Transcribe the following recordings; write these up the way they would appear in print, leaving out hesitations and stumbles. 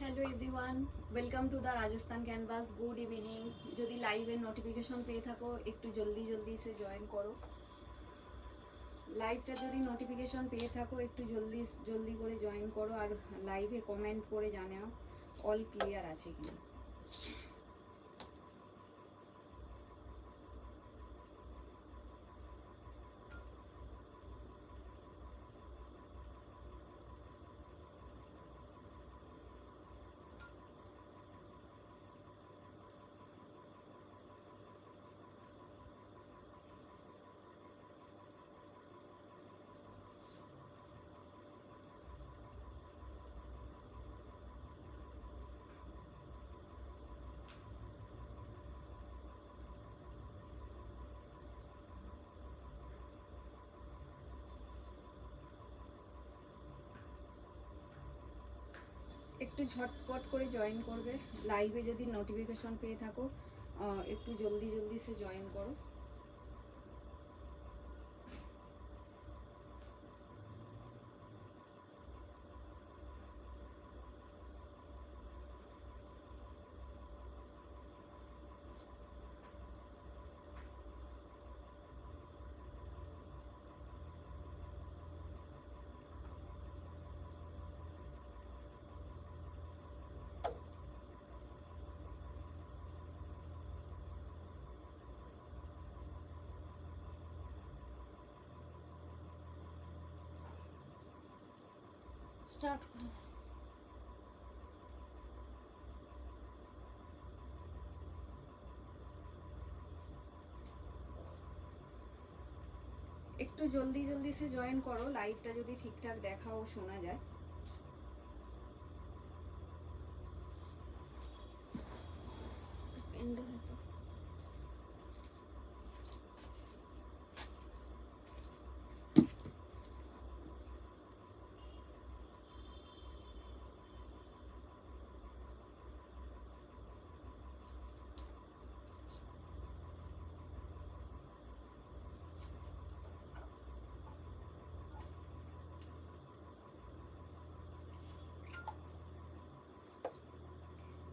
Hello everyone, welcome to the Rajasthan canvas. Good evening. যদি লাইভের notification পেয়ে থাকো একটু জলদি জলদি সে জয়েন করো। লাইভটা যদি নোটিফিকেশন পেয়ে থাকো একটু জলদি জলদি করে জয়েন করো আর লাইভে কমেন্ট করে জানাও অল ক্লিয়ার আছে কিনা। একটু ঝটপট করে জয়েন করবে। লাইভে যদি নোটিফিকেশন পেয়ে থাকো একটু জলদি জলদি সে জয়েন করো। স্টার্ট করো। একটু জলদি জলদি সে জয়েন করো, লাইভটা যদি ঠিকঠাক দেখা ও শোনা যায়।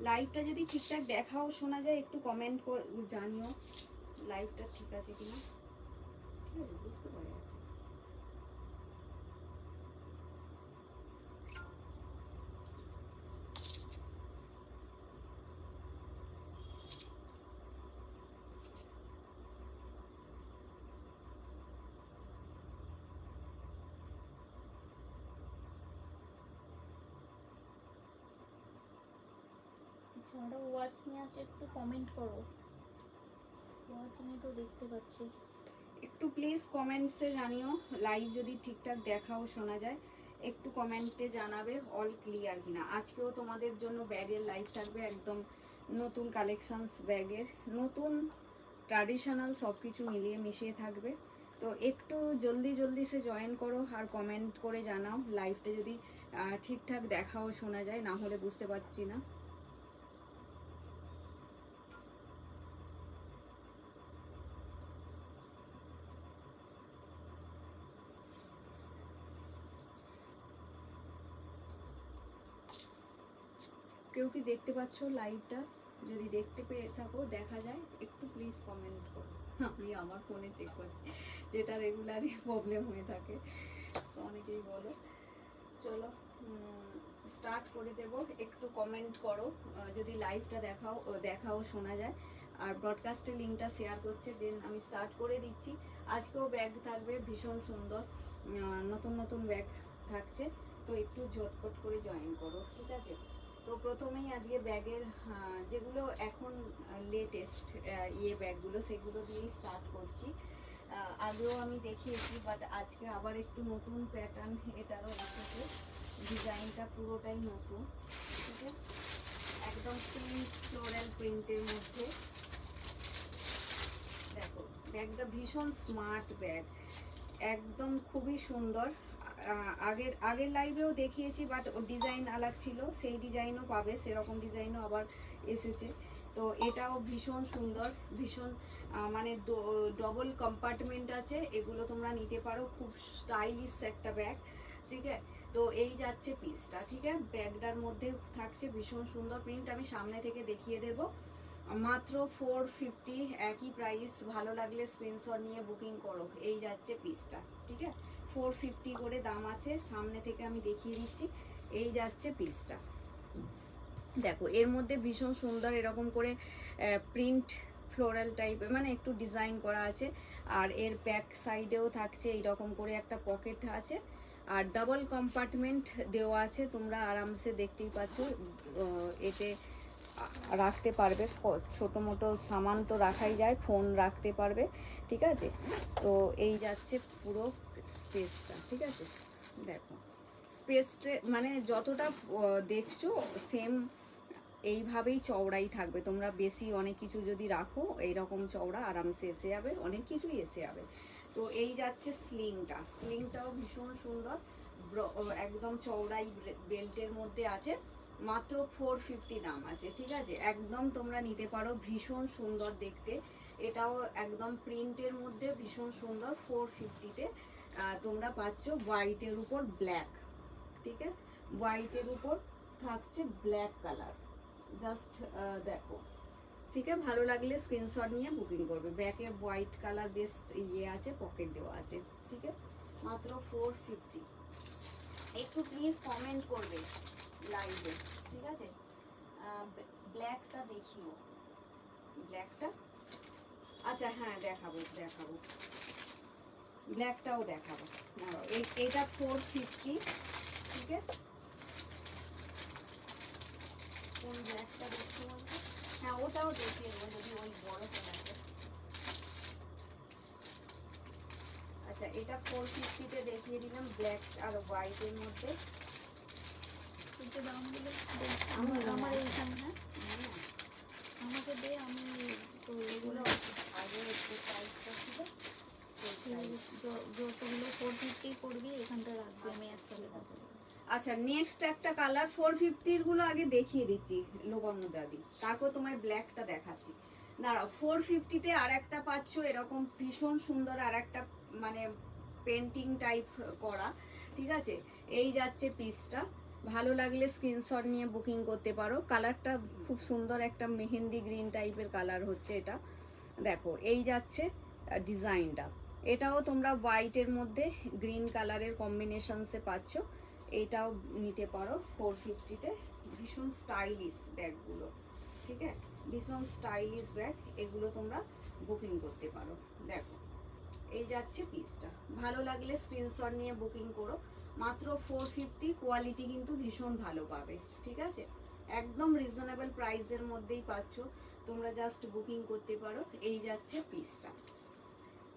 লাইভটা যদি ঠিকঠাক দেখাও শোনা যায় একটু কমেন্ট জানিও লাইভটা ঠিক আছে কিনা। ঠিক আছে, বুঝতে পারা যাচ্ছে। যারা ওয়াচ নিয়ে আছে একটু কমেন্ট করো। ওয়াচ নিয়ে তো দেখতে পাচ্ছি। একটু প্লিজ কমেন্টসে জানিও লাইভ যদি ঠিকঠাক দেখাও শোনা যায়। একটু কমেন্টে জানাবে অল ক্লিয়ার কিনা। আজকেও তোমাদের জন্য ব্যাগের লাইভ থাকবে, একদম নতুন কালেকশনস ব্যাগের, নতুন ট্র্যাডিশনাল সব কিছু মিলিয়ে মিশিয়ে থাকবে। তো একটু জলদি জলদি সে জয়েন করো আর কমেন্ট করে জানাও লাইভটা যদি ঠিকঠাক দেখাও শোনা যায়, না হলে বুঝতে পারছি না। কেউ কি দেখতে পাচ্ছ লাইভটা? যদি দেখতে পেয়ে থাকো, দেখা যায়, একটু প্লিজ কমেন্ট করো। আমি আমার ফোনে চেক করছি, যেটা রেগুলারই প্রবলেম হয়ে থাকে, তো অনেকেই বলো। চলো স্টার্ট করে দেব। একটু কমেন্ট করো যদি লাইভটা দেখাও শোনা যায়। আর ব্রডকাস্টের লিঙ্কটা শেয়ার করছে, দেন আমি স্টার্ট করে দিচ্ছি। আজকেও ব্যাগ থাকবে ভীষণ সুন্দর, নতুন নতুন ব্যাগ থাকছে। তো একটু ঝটপট করে জয়েন করো, ঠিক আছে? তো প্রথমেই আজকে ব্যাগের যেগুলো এখন লেটেস্ট ব্যাগগুলো, সেগুলো দিয়েই স্টার্ট করছি। আগেও আমি দেখিয়েছি, বাট আজকে আবার একটু নতুন প্যাটার্ন এটারও এসেছে। ডিজাইনটা পুরোটাই নতুন, ঠিক আছে? একদম প্রিন্ট, ফ্লোরাল প্রিন্টের মধ্যে। দেখো ব্যাগটা ভীষণ স্মার্ট ব্যাগ, একদম খুবই সুন্দর। আগের লাইভেও দেখিয়েছি, বাট ডিজাইন আলাদা ছিল, সেই ডিজাইনও পাবে, সেরকম ডিজাইনও আবার এসেছে। তো এটাও ভীষণ সুন্দর, ভীষণ মানে ডবল কম্পার্টমেন্ট আছে, এগুলো তোমরা নিতে পারো। খুব স্টাইলিশ একটা ব্যাগ, ঠিক আছে? তো এই যাচ্ছে পিসটা, ঠিক আছে। ব্যাগটার মধ্যে থাকছে ভীষণ সুন্দর প্রিন্ট, আমি সামনে থেকে দেখিয়ে দেব। মাত্র 450, একই প্রাইস। ভালো লাগলে স্ক্রিনশট নিয়ে বুকিং করো। এই যাচ্ছে পিসটা, ঠিক আছে। 450 করে দাম আছে, সামনে থেকে আমি দেখিয়ে দিচ্ছি। এই যাচ্ছে পিসটা, দেখো এর মধ্যে ভীষণ সুন্দর এরকম করে প্রিন্ট ফ্লোরাল টাইপের, মানে একটু ডিজাইন করা আছে। আর এর ব্যাক সাইডেও থাকছে এইরকম করে একটা পকেট আছে, আর ডাবল কম্পার্টমেন্ট দেওয়া আছে। তোমরা আরামসে দেখতেই পাচ্ছ, এতে রাখতে পারবে, ছোটো মোটো সামান তো রাখাই যায়, ফোন রাখতে পারবে, ঠিক আছে। তো এই যাচ্ছে পুরো স্পেসটা, ঠিক আছে। দেখো স্পেসটা মানে যতটা দেখছো সেম এইভাবেই চওড়াই থাকবে। তোমরা বেশি অনেক কিছু যদি রাখো এইরকম চওড়া আরামসে এসে যাবে, অনেক কিছুই এসে যাবে। তো এই যাচ্ছে স্লিংটা, স্লিংটাও ভীষণ সুন্দর, একদম চওড়াই বেল্টের মধ্যে আছে। মাত্র 450 দাম আছে, ঠিক আছে। একদম তোমরা নিতে পারো, ভীষণ সুন্দর দেখতে। এটাও একদম প্রিন্টের মধ্যে ভীষণ সুন্দর। 450-তে তোমরা পাচ্ছ হোয়াইটের উপর ব্ল্যাক, ঠিক আছে। হোয়াইটের উপর থাকছে ব্ল্যাক কালার, জাস্ট দেখো, ঠিক আছে। ভালো লাগলে স্ক্রিনশট নিয়ে বুকিং করবে। ব্যাকে হোয়াইট কালার বেশ ইয়ে আছে, পকেট দেওয়া আছে, ঠিক আছে। মাত্র 450। একটু প্লিজ কমেন্ট করবে লাইভে, ঠিক আছে। ব্ল্যাকটা দেখিও, ব্ল্যাকটা, আচ্ছা হ্যাঁ দেখাবো দেখাবো, ব্ল্যাকটাও দেখাবো। এটা 450, ঠিক আছে। কোন ব্ল্যাকটা দেখতে বলবো? হ্যাঁ ওটাও দেখিয়ে দেবো যদি ওই বড় থাকে। আচ্ছা এটা 450-তে দেখিয়ে দিলাম, ব্ল্যাক আর হোয়াইটের মধ্যে। কিন্তু দামগুলো আমার এইখানে, হ্যাঁ আমাকে দে, আমি তো এগুলো আগে একটু প্রাইসটা ছিল, যতগুলো 450 পড়বি এখানটা রাখবি, আমি একসাথে কাছে। আচ্ছা নেক্সট একটা কালার 450-র গুলো আগে দেখিয়ে দিচ্ছি লোবানু দাদি, তারপর তোমায় ব্ল্যাকটা দেখাচ্ছি। দাঁড়াও, 450-তে আর একটা পাচ্ছ এরকম ভীষণ সুন্দর আর একটা, মানে পেন্টিং টাইপ করা, ঠিক আছে। এই যাচ্ছে পিসটা, ভালো লাগলে স্ক্রিনশট নিয়ে বুকিং করতে পারো। কালারটা খুব সুন্দর, একটা মেহেন্দি গ্রিন টাইপের কালার হচ্ছে এটা। দেখো এই যাচ্ছে ডিজাইনটা, এটাও তোমরা হোয়াইটের মধ্যে গ্রিন কালারের কম্বিনেশনসে পাচ্ছ। এটাও নিতে পারো 450-তে। ভীষণ স্টাইলিশ ব্যাগগুলো, ঠিক আছে, ভীষণ স্টাইলিশ ব্যাগ, এগুলো তোমরা বুকিং করতে পারো। দেখো এই যাচ্ছে পিসটা, ভালো লাগলে স্ক্রিনশট নিয়ে বুকিং করো। মাত্র 450, কোয়ালিটি কিন্তু ভীষণ ভালো পাবে, ঠিক আছে। একদম রিজনেবল প্রাইসের মধ্যেই পাচ্ছ, তোমরা জাস্ট বুকিং করতে পারো। এই যাচ্ছে পিসটা,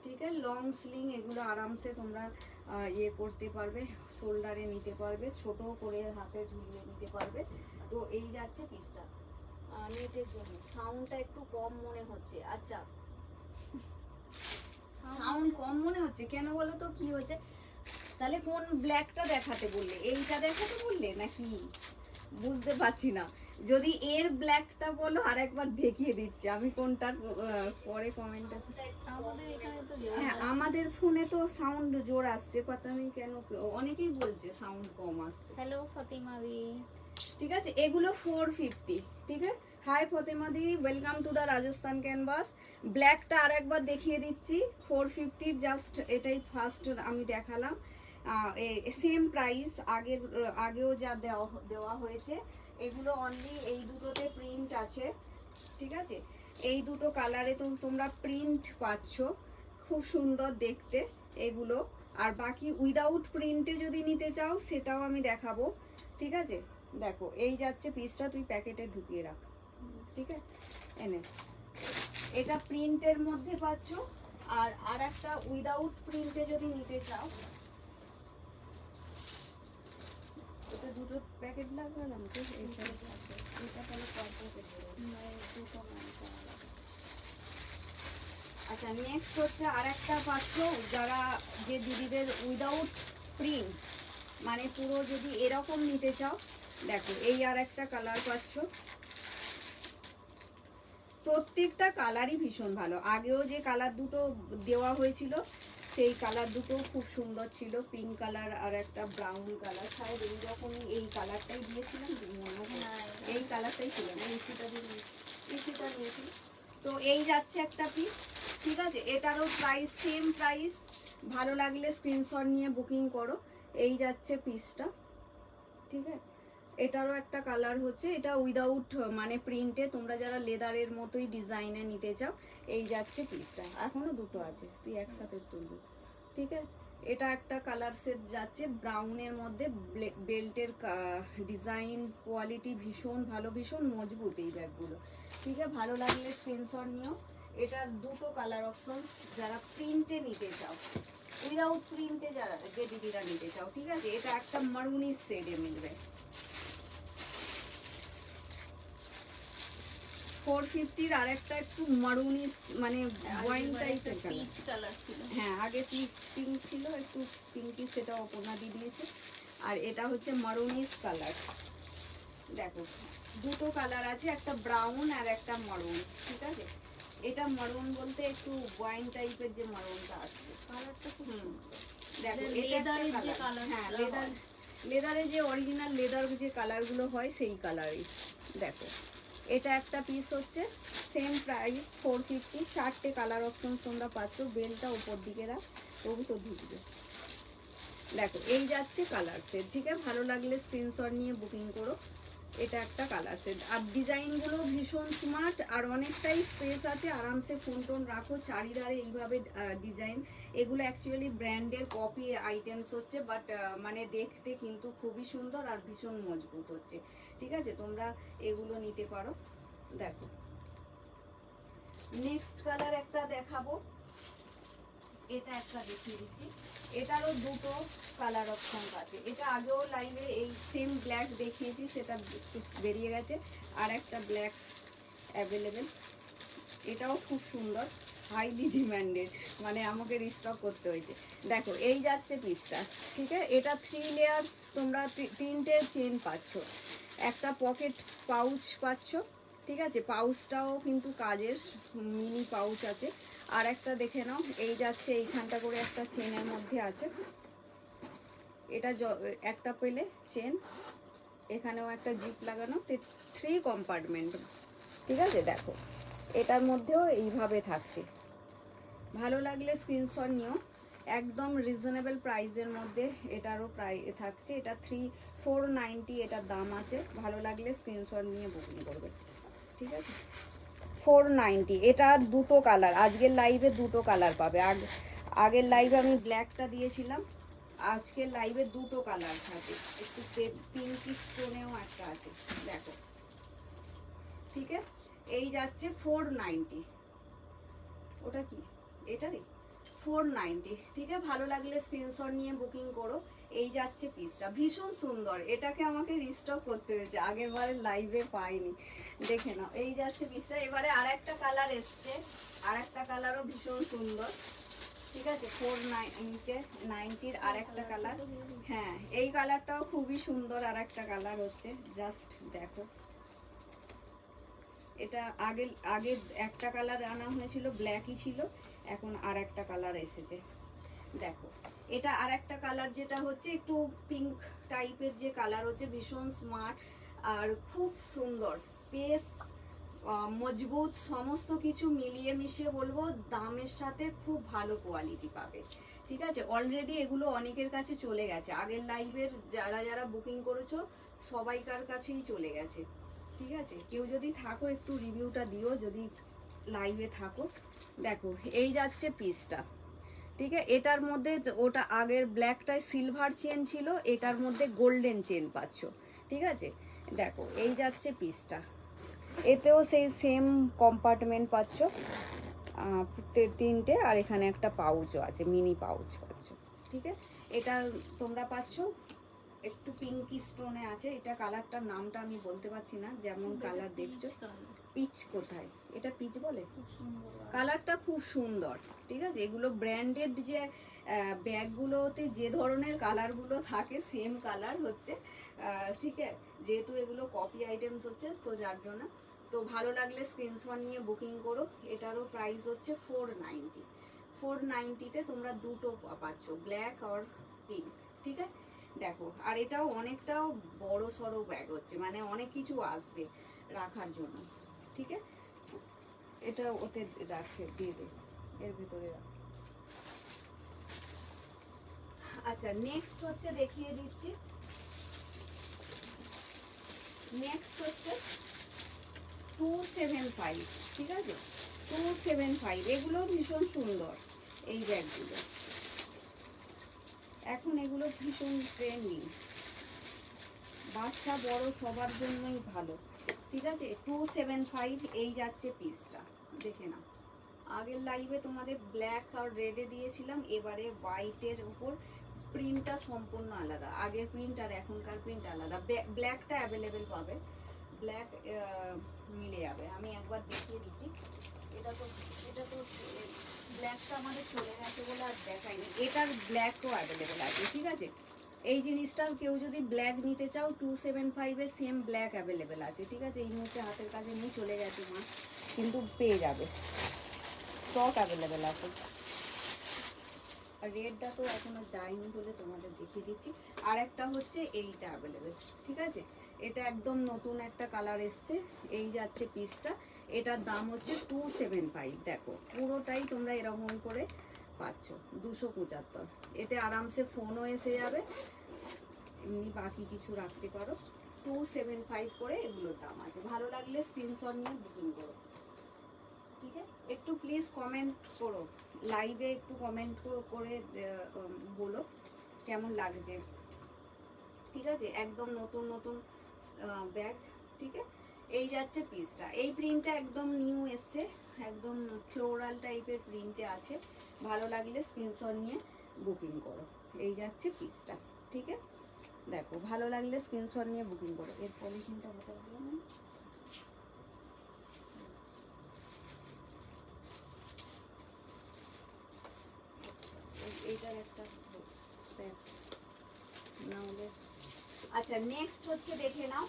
ঠিক আছে। লং স্লিং, এগুলো আরামসে তোমরা ইয়ে করতে পারবে, শোল্ডারে নিতে পারবে, ছোট করে হাতে ঝুলিয়ে নিতে পারবে। তো এই যাচ্ছে পিসটা। নেটের জন্য সাউন্ডটা একটু কম মনে হচ্ছে, আচ্ছা সাউন্ড কম মনে হচ্ছে কেন বলো তো, কি হচ্ছে তাহলে? কোন ব্ল্যাকটা দেখাতে বললে, এইটা দেখাতে বললে নাকি? বুঝতে পারছি না, যদি এর ব্ল্যাকটা বলো আর একবার দেখিয়ে দিচ্ছি আমি কোনটার, পরে কমেন্ট আছে। আমাদের এখানে তো হ্যাঁ আমাদের ফোনে তো সাউন্ড জোর আসছে, পাতা নেই কেন, অনেকেই বলছে সাউন্ড কম আসছে। হ্যালো ফাতিমা দি, ঠিক আছে। এগুলো 450, ঠিক আছে। Hi Fatema di, welcome to the Rajasthan canvas. ব্ল্যাকটা আর একবার দেখিয়ে দিচ্ছি, 450, জাস্ট এটাই ফার্স্ট আমি দেখালাম। সেম প্রাইস আগেও যা দেওয়া হয়েছে। এগুলো অনলি এই দুটোতে প্রিন্ট আছে, ঠিক আছে। এই দুটো কালারে তোমরা প্রিন্ট পাচ্ছ, খুব সুন্দর দেখতে এগুলো। আর বাকি উইদাউট প্রিন্টে যদি নিতে চাও সেটাও আমি দেখাবো, ঠিক আছে। দেখো এই যাচ্ছে পিসটা, তুই প্যাকেটে ঢুকিয়ে রাখ, ঠিক আছে। এনে এটা প্রিন্টের মধ্যে পাচ্ছ, আর একটা উইদাউট প্রিন্টে যদি নিতে চাও, এটা দুটো প্যাকেট লাগালাম তো, এটা তাহলে কয় প্যাকেট দুটো আচ্ছা নেক্সট হচ্ছে আর একটা পাচ্ছ, যারা যে দিদিদের উইদাউট প্রিন্ট, মানে পুরো যদি এরকম নিতে চাও, দেখো এই আর একটা কালার পাচ্ছ। প্রত্যেকটা কালারই ভীষণ ভালো, আগেও যে কালার দুটো দেওয়া হয়েছিল সেই কালার দুটো খুব সুন্দর ছিল, পিঙ্ক কালার আর একটা ব্রাউন কালার। শায়দ এই যখনই এই কালারটাই দিয়েছিলাম, মনে হয় হ্যাঁ, এই কালারটাই ছিল না, এসিটা দিয়ে এসিটা নিয়েছি। তো এই যাচ্ছে একটা পিস, ঠিক আছে। এটারও প্রাইস সেম প্রাইস, ভালো লাগলে স্ক্রিনশট নিয়ে বুকিং করো। এই যাচ্ছে পিসটা, ঠিক আছে। এটারও একটা কালার হচ্ছে, এটা উইদাউট মানে প্রিন্টে, তোমরা যারা লেদারের মতোই ডিজাইনে নিতে চাও, এই যাচ্ছে পিসটা। এখনো দুটো আছে, তুই একসাথে তুলবি, ঠিক আছে। এটা একটা কালার সেট যাচ্ছে ব্রাউনের মধ্যে, বেল্টের ডিজাইন কোয়ালিটি ভীষণ ভালো, ভীষণ মজবুত এই ব্যাগগুলো, ঠিক আছে। ভালো লাগলে স্ক্রিনশট নিও। এটার দুটো কালার অপশন, যারা প্রিন্টে নিতে চাও, উইদাউট প্রিন্টে যারা যে দিদিরা নিতে চাও, ঠিক আছে। এটা একটা মারুনিস শেডে মিলবে, 450 আর একটা একটু মারুনিস মানে ওয়াইন টাইপের কালার। পিচ কালার ছিল। হ্যাঁ, আগে পিঙ্ক ছিল, একটু পিঙ্কি, সেটা অপর্ণা দিয়ে দিয়েছে। আর এটা হচ্ছে মারুনিস কালার। দেখো দুটো কালার আছে, একটা ব্রাউন আর একটা মারুন, ঠিক আছে। এটা মারুন বলতে একটু ওয়াইন টাইপের যে মারুনটা আসছে, কালারটা খুব সুন্দর। দেখো এটা একটা কালার, হ্যাঁ লেদারে যে অরিজিনাল লেদার যে কালারগুলো হয় সেই কালারই। দেখো এটা একটা পিস হচ্ছে, সেম প্রাইস 450, চারটে কালার অপশন তোমরা পাচ্ছ। বেলটা উপর দিকে রাখ, তবু তো ঢুকবে। দেখো এই যাচ্ছে কালার সেট, ঠিক আছে। ভালো লাগলে স্ক্রিনশট নিয়ে বুকিং করো। এটা একটা কালার সেট, আর ডিজাইনগুলো ভীষণ স্মার্ট, আর অনেকটাই স্পেস আছে, আরামসে ফোন টোন রাখো চারিধারে এইভাবে ডিজাইন। এগুলো অ্যাকচুয়ালি ব্র্যান্ডের কপি আইটেমস হচ্ছে, বাট মানে দেখতে কিন্তু খুবই সুন্দর আর ভীষণ মজবুত হচ্ছে, ঠিক আছে। তোমরা এগুলো নিতে পারো। দেখো নেক্সট কালার একটা দেখাবো, এটা একটা দেখিয়ে দিচ্ছি। এটারও দুটো কালার অপশন আছে। এটা আগেও লাইভে এই সেম ব্ল্যাক দেখিয়েছি, সেটা বেরিয়ে গেছে, আর একটা ব্ল্যাক অ্যাভেলেবেল। এটাও খুব সুন্দর, হাইলি ডিমান্ডেড, মানে আমাকে রিস্টক করতে হয়েছে। দেখো এই যাচ্ছে পিসটা, ঠিক আছে। এটা 3 লেয়ার্স, তোমরা তিনটে চেন পাচ্ছ, একটা পকেট পাউচ পাচ্ছ, ঠিক আছে। পাউচটাও কিন্তু কাজের, মিনি পাউচ আছে। আর একটা দেখে নাও, এই যাচ্ছে এইখানটা করে একটা চেনের মধ্যে আছে, এটা একটা পেলে চেন, এখানেও একটা জিপ লাগানো, 3 কম্পার্টমেন্ট, ঠিক আছে। দেখো এটার মধ্যেও এইভাবে থাকছে। ভালো লাগলে স্ক্রিনশট নিও, একদম রিজনেবল প্রাইসের মধ্যে এটারও থাকছে। এটা 490 এটার দাম আছে। ভালো লাগলে স্ক্রিনশট নিয়ে বুকিং করবে, ঠিক আছে। 490, এটা দুটো কালার, আজকের লাইভে দুটো কালার পাবে। আগের লাইভে আমি ব্ল্যাকটা দিয়েছিলাম, আজকের লাইভে দুটো কালার থাকে, একটু পিঙ্কি স্টোনেও একটা আছে। দেখো, ঠিক আছে। এই যাচ্ছে 490, ওটা কি এটারই 490, ঠিক আছে। ভালো লাগলে স্ক্রিনশট নিয়ে বুকিং করো। এই যাচ্ছে পিসটা, ভীষণ সুন্দর, এটাকে আমাকে রিস্টক করতে হয়েছে, আগের বারের লাইভে পাইনি, দেখে নাও। এই যাচ্ছে পিসটা। এবারে আর একটা কালার এসছে, আর একটা কালারও ভীষণ সুন্দর, ঠিক আছে। 490 আর একটা কালার, হ্যাঁ এই কালারটাও খুবই সুন্দর। আর একটা কালার হচ্ছে, জাস্ট দেখো, এটা আগে আগে একটা কালার আনা হয়েছিল, ব্ল্যাকই ছিল, এখন আর একটা কালার এসেছে। দেখো এটা আর একটা কালার, যেটা হচ্ছে একটু পিঙ্ক টাইপের যে কালার হচ্ছে, ভীষণ স্মার্ট আর খুব সুন্দর, স্পেস মজবুত, সমস্ত কিছু মিলিয়ে মিশিয়ে বলবো দামের সাথে খুব ভালো কোয়ালিটি পাবে, ঠিক আছে। অলরেডি এগুলো অনেকের কাছে চলে গেছে, আগের লাইভের যারা যারা বুকিং করেছো সবাইকার কাছেই চলে গেছে, ঠিক আছে। কেউ যদি থাকো একটু রিভিউটা দিও, যদি লাইভে থাকো। দেখো এই যাচ্ছে পিসটা, ঠিক আছে। এটার মধ্যে ওটা আগের ব্ল্যাকটায় সিলভার চেন ছিল, এটার মধ্যে গোল্ডেন চেন পাচ্ছ, ঠিক আছে। দেখো এই যাচ্ছে পিসটা, এতেও সেই সেম কম্পার্টমেন্ট পাচ্ছ, তিনটে, আর এখানে একটা পাউচও আছে, মিনি পাউচ পাচ্ছ, ঠিক আছে। এটা তোমরা পাচ্ছ একটু পিঙ্কি স্টোনে আছে। এটা কালারটার নামটা আমি বলতে পারছি না, যেমন কালার দেখছো। পিচ কোথায়, এটা পিচ বলে, কালারটা খুব সুন্দর, ঠিক আছে। এগুলো ব্র্যান্ডেড যে ব্যাগগুলোতে যে ধরনের কালারগুলো থাকে সেম কালার হচ্ছে, ঠিক আছে। যেহেতু এগুলো কপি আইটেমস হচ্ছে, তো যার জন্য। তো ভালো লাগলে স্ক্রিনশট নিয়ে বুকিং করো। এটারও প্রাইস হচ্ছে 490, 490-তে তোমরা দুটো পাচ্ছ, ব্ল্যাক আর পিঙ্ক। ঠিক আছে, দেখো আর এটাও অনেকটাও বড় সড়ো ব্যাগ হচ্ছে, মানে অনেক কিছু আসবে রাখার জন্য। ঠিক আছে, এটা ওতে রাখে দিয়ে দে, এর ভিতরে রাখ। আচ্ছা, নেক্সট হচ্ছে দেখিয়ে দিচ্ছি, নেক্সট হচ্ছে 275। ঠিক আছে, 275 এগুলো ভীষণ সুন্দর এই ব্যাগগুলো, এখন এগুলো ভীষণ ট্রেন্ডিং, বাচ্চা বড় সবার জন্যই ভালো। ঠিক আছে, 275 এই যাচ্ছে পিসটা, দেখে না। আগের লাইভে তোমাদের ব্ল্যাক আর রেডে দিয়েছিলাম, এবারে হোয়াইটের উপর প্রিন্টটা সম্পূর্ণ আলাদা, আগের প্রিন্ট আর এখনকার প্রিন্ট আলাদা। ব্ল্যাকটা অ্যাভেলেবেল পাবে, ব্ল্যাক মিলে যাবে। আমি একবার দেখিয়ে দিচ্ছি, এটা তো ব্ল্যাকটা আমাদের চলে গেছে বলে আর দেখাইনি, এটার ব্ল্যাকও অ্যাভেলেবেল আছে। ঠিক আছে, এই জিনিসটার কেউ যদি ব্ল্যাক নিতে চাও 275-এ সেম ব্ল্যাক অ্যাভেলেবেল আছে। ঠিক আছে, এই মুহূর্তে হাতের কাছে নিয়ে চলে গেছে মা, কিন্তু পেয়ে যাবে, স্টক অ্যাভেলেবেল আছে। আর রেডটা তো এখনো যায়নি বলে তোমাদের দেখিয়ে দিচ্ছি। আর একটা হচ্ছে এইটা অ্যাভেলেবেল। ঠিক আছে, এটা একদম নতুন একটা কালার এসছে, এই যাচ্ছে পিসটা, এটার দাম হচ্ছে 275। দেখো পুরোটাই তোমরা এরকম করে পাচ্ছ 275। এতে আরামসে ফোনও এসে যাবে, এমনি বাকি কিছু রাখতে পারো। 275 করে এগুলোর দাম আছে। ভালো লাগলে স্ক্রিনশট নিয়ে বুকিং করো। ঠিক আছে, একটু প্লিজ কমেন্ট করো, লাইভে একটু কমেন্ট করে বলো কেমন লাগছে। ঠিক আছে, একদম নতুন নতুন ব্যাগ। ঠিক আছে, এই যাচ্ছে পিসটা, এই প্রিন্টটা একদম নিউ এসছে, একদম ফ্লোরাল টাইপের প্রিন্টে আছে। ভালো লাগলে স্ক্রিনশট নিয়ে বুকিং করো, এই যাচ্ছে পিসটা। ঠিক আছে, দেখো ভালো লাগলে স্ক্রিনশট নিয়ে বুকিং করো। এর পলিথিনটা কোথায় গেল না? এইটার একটা ব্যাগ না হলে। আচ্ছা, নেক্সট হচ্ছে দেখে নাও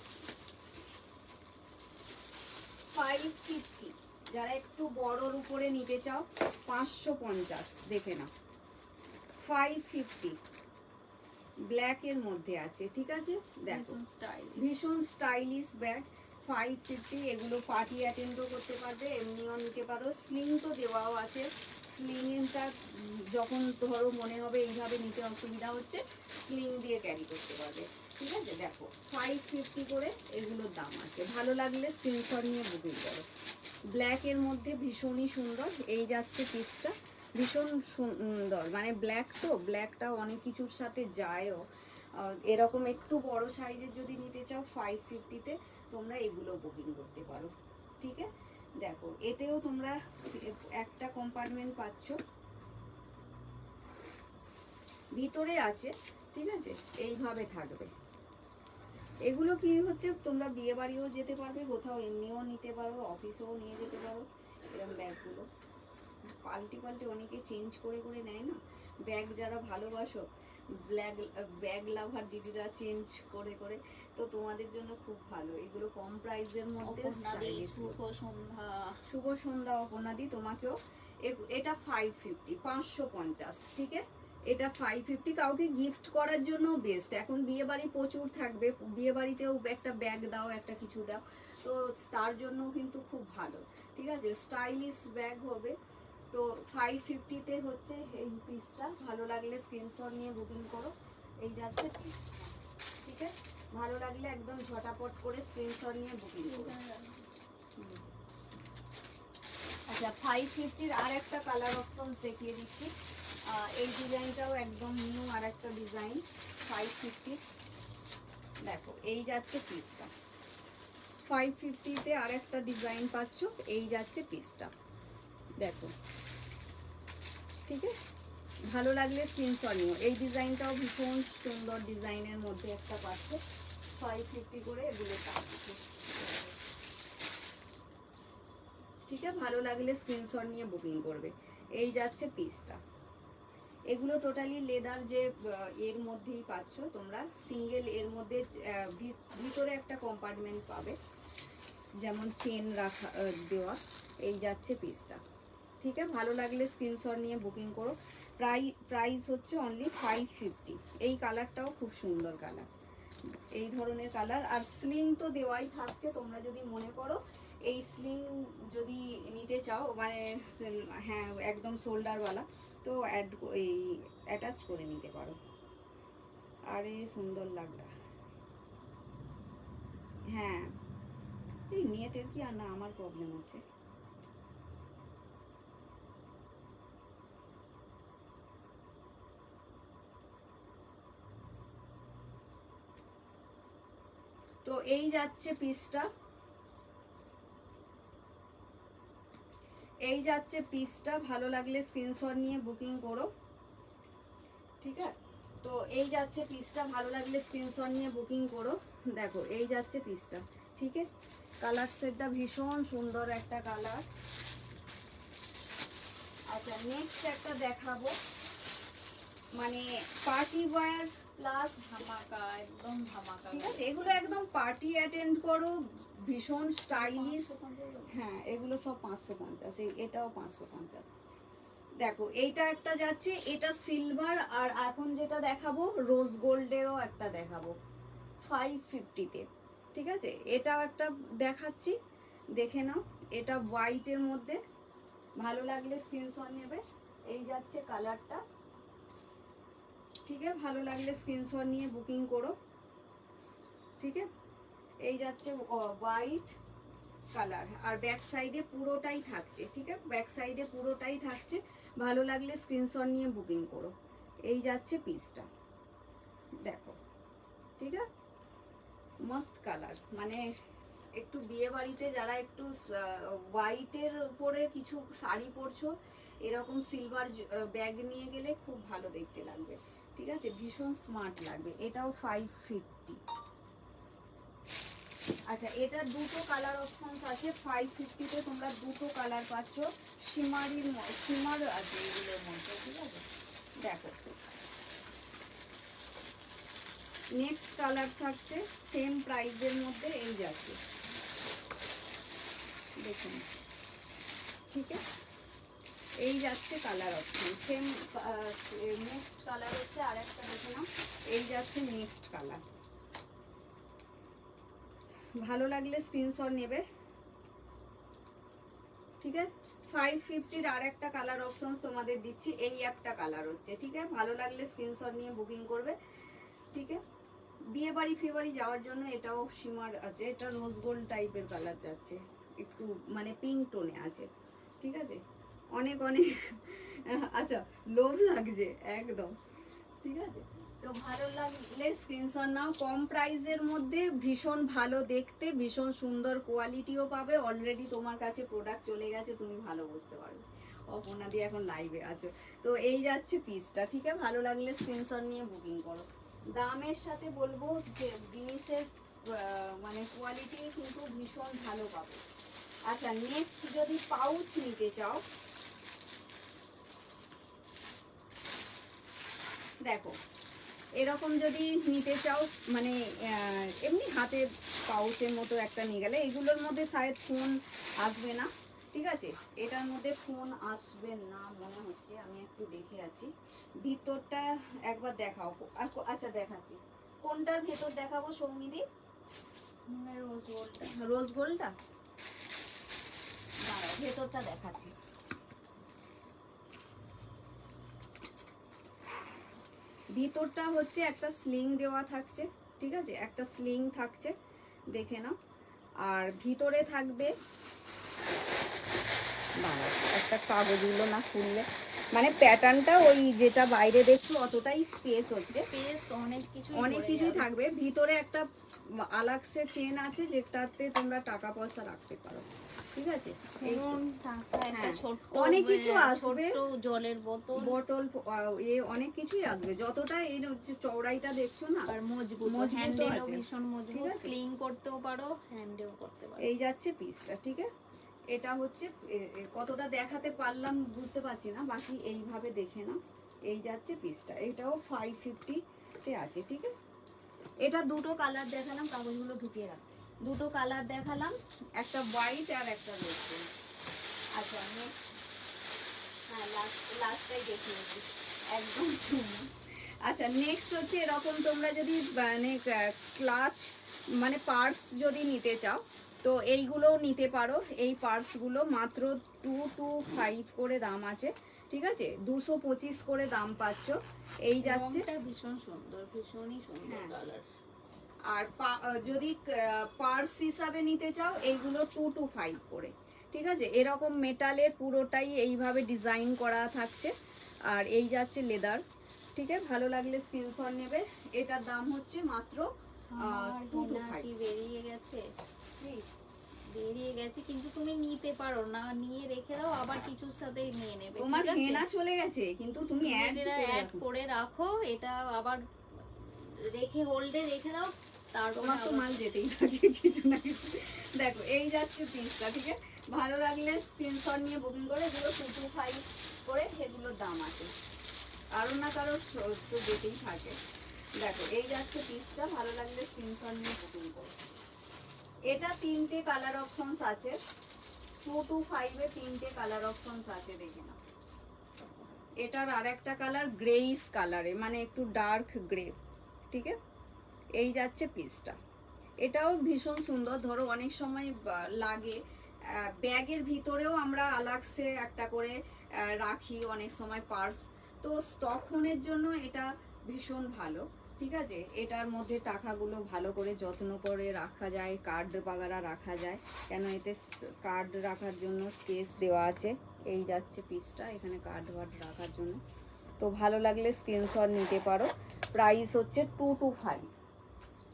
550, যারা একটু বড়র উপরে নিতে চাও 550, দেখে নাও 550 ব্ল্যাকের মধ্যে আছে। ঠিক আছে, দেখো ভীষণ স্টাইলিশ ব্যাগ 550। এগুলো পার্টি অ্যাটেন্ডও করতে পারবে, এমনিও নিতে পারো, স্লিং তো দেওয়াও আছে। স্লিংটা যখন ধরো মনে হবে এইভাবে নিতে অসুবিধা হচ্ছে, স্লিং দিয়ে ক্যারি করতে পারবে। ঠিক আছে, দেখো 550 করে এগুলোর দাম আছে। ভালো লাগলে স্ক্রিনশট নিয়ে বুকিং করো। ব্ল্যাকের মধ্যে ভীষণই সুন্দর, এই যাচ্ছে পিসটা, ভীষণ সুন্দর, মানে ব্ল্যাক তো, ব্ল্যাকটা অনেক কিছুর সাথে যায়ও। এরকম একটু বড় সাইজের যদি নিতে চাও 550-তে তোমরা এগুলো বুকিং করতে পারো। ঠিক আছে, দেখো এতেও তোমরা একটা কম্পার্টমেন্ট পাচ্ছ, ভিতরে আছে। ঠিক আছে, এইভাবে থাকবে। এগুলো কি হচ্ছে, তোমরা বিয়ে বাড়িও যেতে পারবে, কোথাও এমনিও নিতে পারো, অফিসেও নিয়ে যেতে পারো। এরকম ব্যাগগুলো পাল্টে পাল্টে অনেকে চেঞ্জ করে করে নেয় না ব্যাগ, যারা ভালোবাসো ব্যাগ লাভার দিদিরা চেঞ্জ করে করে, তো তোমাদের জন্য খুব ভালো এগুলো, কম প্রাইসের মধ্যে। শুভ সন্ধ্যা, শুভ সন্ধ্যা অপর্ণাদি, তোমাকেও। এটা 550, 550। ঠিক আছে, এটা 550 কাউকে গিফট করার জন্য বেস্ট। এখন বিয়ে বাড়ি প্রচুর থাকবে, বিয়ে বাড়িতেও একটা ব্যাগ দাও, একটা কিছু দাও, তো তার জন্য কিন্তু খুব ভালো। ঠিক আছে, স্টাইলিশ ব্যাগ হবে। তো 550-তে হচ্ছে এই পিসটা। ভালো লাগলে স্ক্রিনশট নিয়ে বুকিং করো, এই যাচ্ছে পিস। ঠিক আছে, ভালো লাগলে একদম ঝটাপট করে স্ক্রিনশট নিয়ে বুকিং করো। আচ্ছা, 550-র আর একটা কালার অপশনস দেখিয়ে দিচ্ছি। এই ডিজাইনটাও একদম নিউ আর একটা ডিজাইন 550। দেখো এই যাচ্ছে পিসটা, 550-তে আর একটা ডিজাইন পাচ্ছ, এই যাচ্ছে পিসটা, দেখো। ঠিক আছে, ভালো লাগলে স্ক্রিনশট নিও। এই ডিজাইনটাও ভীষণ সুন্দর ডিজাইনের মধ্যে একটা পাচ্ছ, 550 করে এগুলো পাচ্ছ। ঠিক আছে, ভালো লাগলে স্ক্রিনশট নিয়ে বুকিং করবে, এই যাচ্ছে পিসটা। এগুলো টোটালি লেদার, যে এর মধ্যেই পাচ্ছ তোমরা, সিঙ্গেল এর মধ্যে ভিতরে একটা কম্পার্টমেন্ট পাবে, যেমন চেন রাখা দেওয়া, এই যাচ্ছে পিসটা। ঠিক আছে, ভালো লাগলে স্ক্রিনশট নিয়ে বুকিং করো। প্রাইস হচ্ছে অনলি 550। এই কালারটাও খুব সুন্দর কালার, এই ধরনের কালার। আর স্লিং তো দেওয়াই থাকছে, তোমরা যদি মনে করো এই স্লিং যদি নিতে চাও, মানে হ্যাঁ একদম শোল্ডারওয়ালা, তো এই অ্যাটাচ করে নিতে পারো। আরে সুন্দর লাগলো। হ্যাঁ এই নেটের কি আর না আমার প্রবলেম হচ্ছে। তো এই যাচ্ছে পিসটা, এই যাচ্ছে পিসটা, ভালো লাগলে স্ক্রিনশট নিয়ে বুকিং করো। ঠিক আছে, তো এই যাচ্ছে পিসটা, ভালো লাগলে স্ক্রিনশট নিয়ে বুকিং করো। দেখো এই যাচ্ছে পিসটা, ঠিক আছে। কালার সেটটা ভীষণ সুন্দর একটা কালার। আচ্ছা নেক্সট একটা দেখাবো, মানে পার্টি ওয়্যার প্লাস ধামাকা, একদম ধামাকা। ঠিক আছে, এগুলো একদম পার্টি অ্যাটেন্ড করো, ভীষণ স্টাইলিশ। 550 হ্যাঁ এগুলো সব 550, এটাও 550। দেখো এইটা একটা যাচ্ছে, এটা সিলভার, আর এখন যেটা দেখাবো রোজ গোল্ডেরও একটা দেখাবো 550-তে। ঠিক আছে, এটাও একটা দেখাচ্ছি, দেখে নাও। এটা হোয়াইটের মধ্যে, ভালো লাগলে স্ক্রিনশট নেবে। এই যাচ্ছে কালারটা, ঠিক আছে, ভালো লাগলে স্ক্রিনশট নিয়ে বুকিং করো। ঠিক আছে, এই যাচ্ছে হোয়াইট কালার, আর ব্যাক সাইডে পুরোটাই থাকছে। ঠিক আছে, ব্যাক সাইডে পুরোটাই থাকছে, ভালো লাগলে স্ক্রিনশট নিয়ে বুকিং করো। এই যাচ্ছে পিসটা, দেখো ঠিক আছে, মস্ত কালার। মানে একটু বিয়ে বাড়িতে যারা একটু হোয়াইটের উপরে কিছু শাড়ি পরছো, এরকম সিলভার ব্যাগ নিয়ে গেলে খুব ভালো দেখতে লাগবে। ঠিক আছে, ভীষণ স্মার্ট লাগবে। এটাও 550। আচ্ছা এটার দুটো কালার অপশনস আছে, 550-তে তোমরা দুটো কালার পাচ্ছ, শিমার আছে এগুলোর মধ্যে। ঠিক আছে, দেখো নেক্সট কালার থাকছে সেম প্রাইসের মধ্যে, এই যাচ্ছে দেখুন। ঠিক আছে, এই যাচ্ছে colour option same. Next colour হচ্ছে আর একটা, দেখে নাও। এই যাচ্ছে নেক্সট কালার, ভালো লাগলে স্ক্রিনশট নেবে। ঠিক আছে, 550-র আর একটা কালার অপশন তোমাদের দিচ্ছি, এই একটা কালার হচ্ছে। ঠিক আছে, ভালো লাগলে স্ক্রিনশট নিয়ে বুকিং করবে। ঠিক আছে, বিয়ে বাড়ি ফিয়ে বাড়ি যাওয়ার জন্য এটাও শিমার আছে, এটা রোজ গোল্ড টাইপের কালার যাচ্ছে, একটু মানে পিঙ্ক টোনে আছে। ঠিক আছে, অনেক অনেক আচ্ছা লোভ লাগছে একদম। ঠিক আছে, তো ভালো লাগলে স্ক্রিনশট নাও। কম প্রাইসের মধ্যে ভীষণ ভালো দেখতে, ভীষণ সুন্দর কোয়ালিটিও পাবে। অলরেডি তোমার কাছে প্রোডাক্ট চলে গেছে, তুমি ভালো বুঝতে পারবে। অপর্ণা দি এখন লাইভে আছো। তো এই যাচ্ছে পিসটা, ঠিক আছে, ভালো লাগলে স্ক্রিনশট নিয়ে বুকিং করো। দামের সাথে বলবো যে জিনিসের মানে কোয়ালিটি কিন্তু ভীষণ ভালো পাবে। আচ্ছা নেক্সট যদি পাউচ নিতে চাও, দেখো এরকম যদি নিতে চাও, মানে এমনি হাতের পাউচের মতো একটা নিয়ে গেলে, এগুলোর মধ্যে শায়দ ফোন আসবে না। ঠিক আছে, এটার মধ্যে ফোন আসবে না মনে হচ্ছে, আমি একটু দেখে আছি। ভিতরটা একবার দেখাও। আচ্ছা দেখাচ্ছি, কোনটার ভেতর দেখাবো সৌমিদি? Rose gold. রোজ গোল্ডটা, দাঁড়াও ভেতরটা দেখাচ্ছি। ভিতরটা হচ্ছে একটা স্লিং দেওয়া থাকছে। ঠিক আছে, একটা স্লিং থাকছে, দেখে নাও। আর ভিতরে থাকবে, একটা কাগজগুলো না খুললে, মানে প্যাটার্নটা ওই যেটা বাইরে দেখছো অতটাই স্পেস হচ্ছে, স্পেস অনেক কিছুই থাকবে। ভিতরে একটা আলাক্সে চেন আছে, যেটাতে তোমরা টাকা পয়সা রাখতে পারো। ঠিক আছে, অনেক কিছু আসবে, জলের বোতল অনেক কিছুই আসবে। যতটা এই চওড়াইটা দেখছো না, আর মজবুত, হ্যান্ডেলও ভীষণ মজবুত, স্লিং করতেও পারো, হ্যান্ডেও করতে পারো। এই যাচ্ছে পিসটা। ঠিক আছে, এটা হচ্ছে কতটা দেখাতে পারলাম বুঝতে পারছি না, বাকি এইভাবে দেখে না। এই যাচ্ছে পিসটা, এটাও 550-তে আছে। ঠিক আছে, এটা দুটো কালার দেখালাম, কাগজগুলো ঢুকিয়ে রাখ। দুটো কালার দেখালাম, একটা হোয়াইট আর একটা রোজ গোল্ড। আচ্ছা হ্যাঁ লাস্টটাই দেখিয়েছি একদম চুমু। আচ্ছা নেক্সট হচ্ছে এরকম তোমরা যদি মানে ক্লাচ মানে পার্স যদি নিতে চাও তো এইগুলোও নিতে পারো। এই পার্সগুলো মাত্র 225 করে দাম আছে, ঠিক আছে, 225 করে দাম পাচ্ছ। এই যাচ্ছে রংটা ভীষণ সুন্দর, ভীষণই সুন্দর হ্যাঁ। কালার। আর যদি পার্স হিসাবে নিতে চাও এইগুলো 225 করে, ঠিক আছে। এরকম মেটালের পুরোটাই এইভাবে ডিজাইন করা থাকছে। আর এই যাচ্ছে লেদার, ঠিক আছে। ভালো লাগলে স্ক্রিনশট নেবে। এটার দাম হচ্ছে মাত্র আমার হেনা 225। কি বেরিয়ে গেছে, বেরিয়ে গেছে, কিন্তু তুমি নিতে পারো না, নিয়ে রেখে দাও, আবার কিছুর সাথেই নিয়ে নেবে। তোমার ঠিক আছে? হেনা চলে গেছে কিন্তু তুমি অ্যাড করে রাখো, এটা আবার রেখে হোল্ডে রেখে দাও, তারপর তোমার তো মাল যেতেই থাকে কিছু না কিছু। দেখো এই যাচ্ছে পিসটা, ঠিক আছে। ভালো লাগলে স্ক্রিনশট নিয়ে বুকিং করে, এগুলো 225 করে সেগুলোর দাম আছে। কারো না কারো তো যেতেই থাকে। দেখো এই যাচ্ছে পিসটা, ভালো লাগলে স্ক্রিনশট নিয়ে বুকিং করো। এটা 3টে কালার অপশনস আছে, 225 এ 3টে কালার অপশনস আছে, দেখে নাও। এটার আরেকটা কালার গ্রেইস কালারে, মানে একটু ডার্ক গ্রে, ঠিক আছে। এই যাচ্ছে পিসটা, এটাও ভীষণ সুন্দর। ধরো অনেক সময় লাগে ব্যাগের ভিতরেও আমরা আলাক্সে একটা করে রাখি অনেক সময় পার্স, তো তখনের জন্য এটা ভীষণ ভালো, ঠিক আছে। এটার মধ্যে টাকাগুলো ভালো করে যত্ন করে রাখা যায়, কার্ড বাগারা রাখা যায়, কেন এতে কার্ড রাখার জন্য স্পেস দেওয়া আছে। এই যাচ্ছে পিসটা, এখানে কার্ড ওয়ার্ড রাখার জন্য। তো ভালো লাগলে স্ক্রিনশট নিতে পারো। প্রাইস হচ্ছে 225,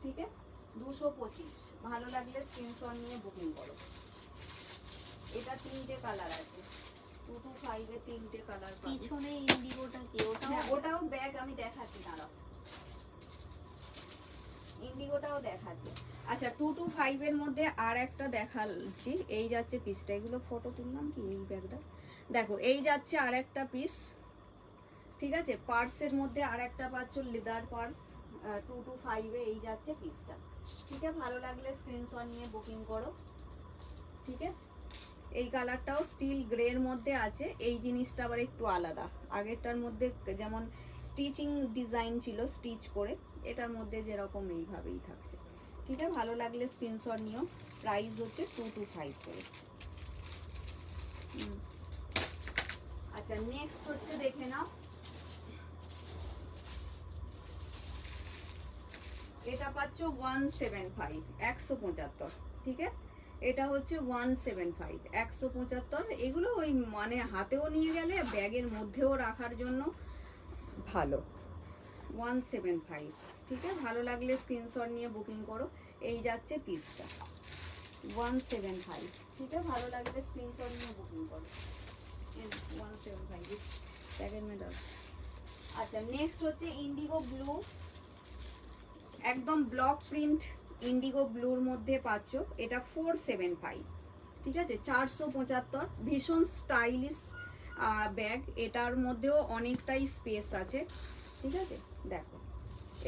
ঠিক আছে, 225। ভালো লাগলে স্ক্রিনশট নিয়ে বুকিং করো। এটা 3টে কালার আছে, 225 এ 3টে কালার পাবে। পিছনে ইন্ডিগোটা কি, হ্যাঁ ওটাও ব্যাগ আমি দেখাচ্ছি, দাঁড়াও, ইন্ডিগোটাও দেখাচ্ছি। আচ্ছা 225 এর মধ্যে আর একটা দেখাচ্ছি। এই যাচ্ছে পিসটা, এগুলো ফটো তুললাম কি এই ব্যাগটা। দেখো এই যাচ্ছে আর একটা পিস, ঠিক আছে। পার্সের মধ্যে আর একটা পাচ্ছ লেদার পার্স, 225 এ এই যাচ্ছে পিসটা, ঠিক আছে। ভালো লাগলে স্ক্রিনশট নিয়ে বুকিং করো, ঠিক আছে। এই কালারটাও স্টিল গ্রের মধ্যে আছে। এই জিনিসটা আবার একটু আলাদা, আগেরটার মধ্যে যেমন স্টিচিং ডিজাইন ছিল স্টিচ করে, এটার মধ্যে যেরকম এইভাবেই থাকছে, ঠিক আছে। ভালো লাগলে স্ক্রিনশট নিও। প্রাইস হচ্ছে 225 করে। আচ্ছা নেক্সট হচ্ছে দেখে নাও, এটা পাচ্ছ 175, 175, ঠিক আছে। এটা হচ্ছে 175, 175। এগুলো ওই মানে হাতেও নিয়ে গেলে ব্যাগের মধ্যেও রাখার জন্য ভালো। 175, ঠিক আছে। ভালো লাগলে স্ক্রিনশট নিয়ে বুকিং করো। এই যাচ্ছে পিসটা 175, ঠিক আছে। ভালো লাগলে স্ক্রিনশট নিয়ে বুকিং করো। 175 ব্যাগের মেডাল। আচ্ছা নেক্সট হচ্ছে ইন্ডিগো ব্লু, একদম ব্লক প্রিন্ট ইন্ডিগো ব্লুর মধ্যে পাচ্ছ। এটা 475, ঠিক আছে, 475। ভীষণ স্টাইলিশ ব্যাগ, এটার মধ্যেও অনেকটাই স্পেস আছে, ঠিক আছে। দেখো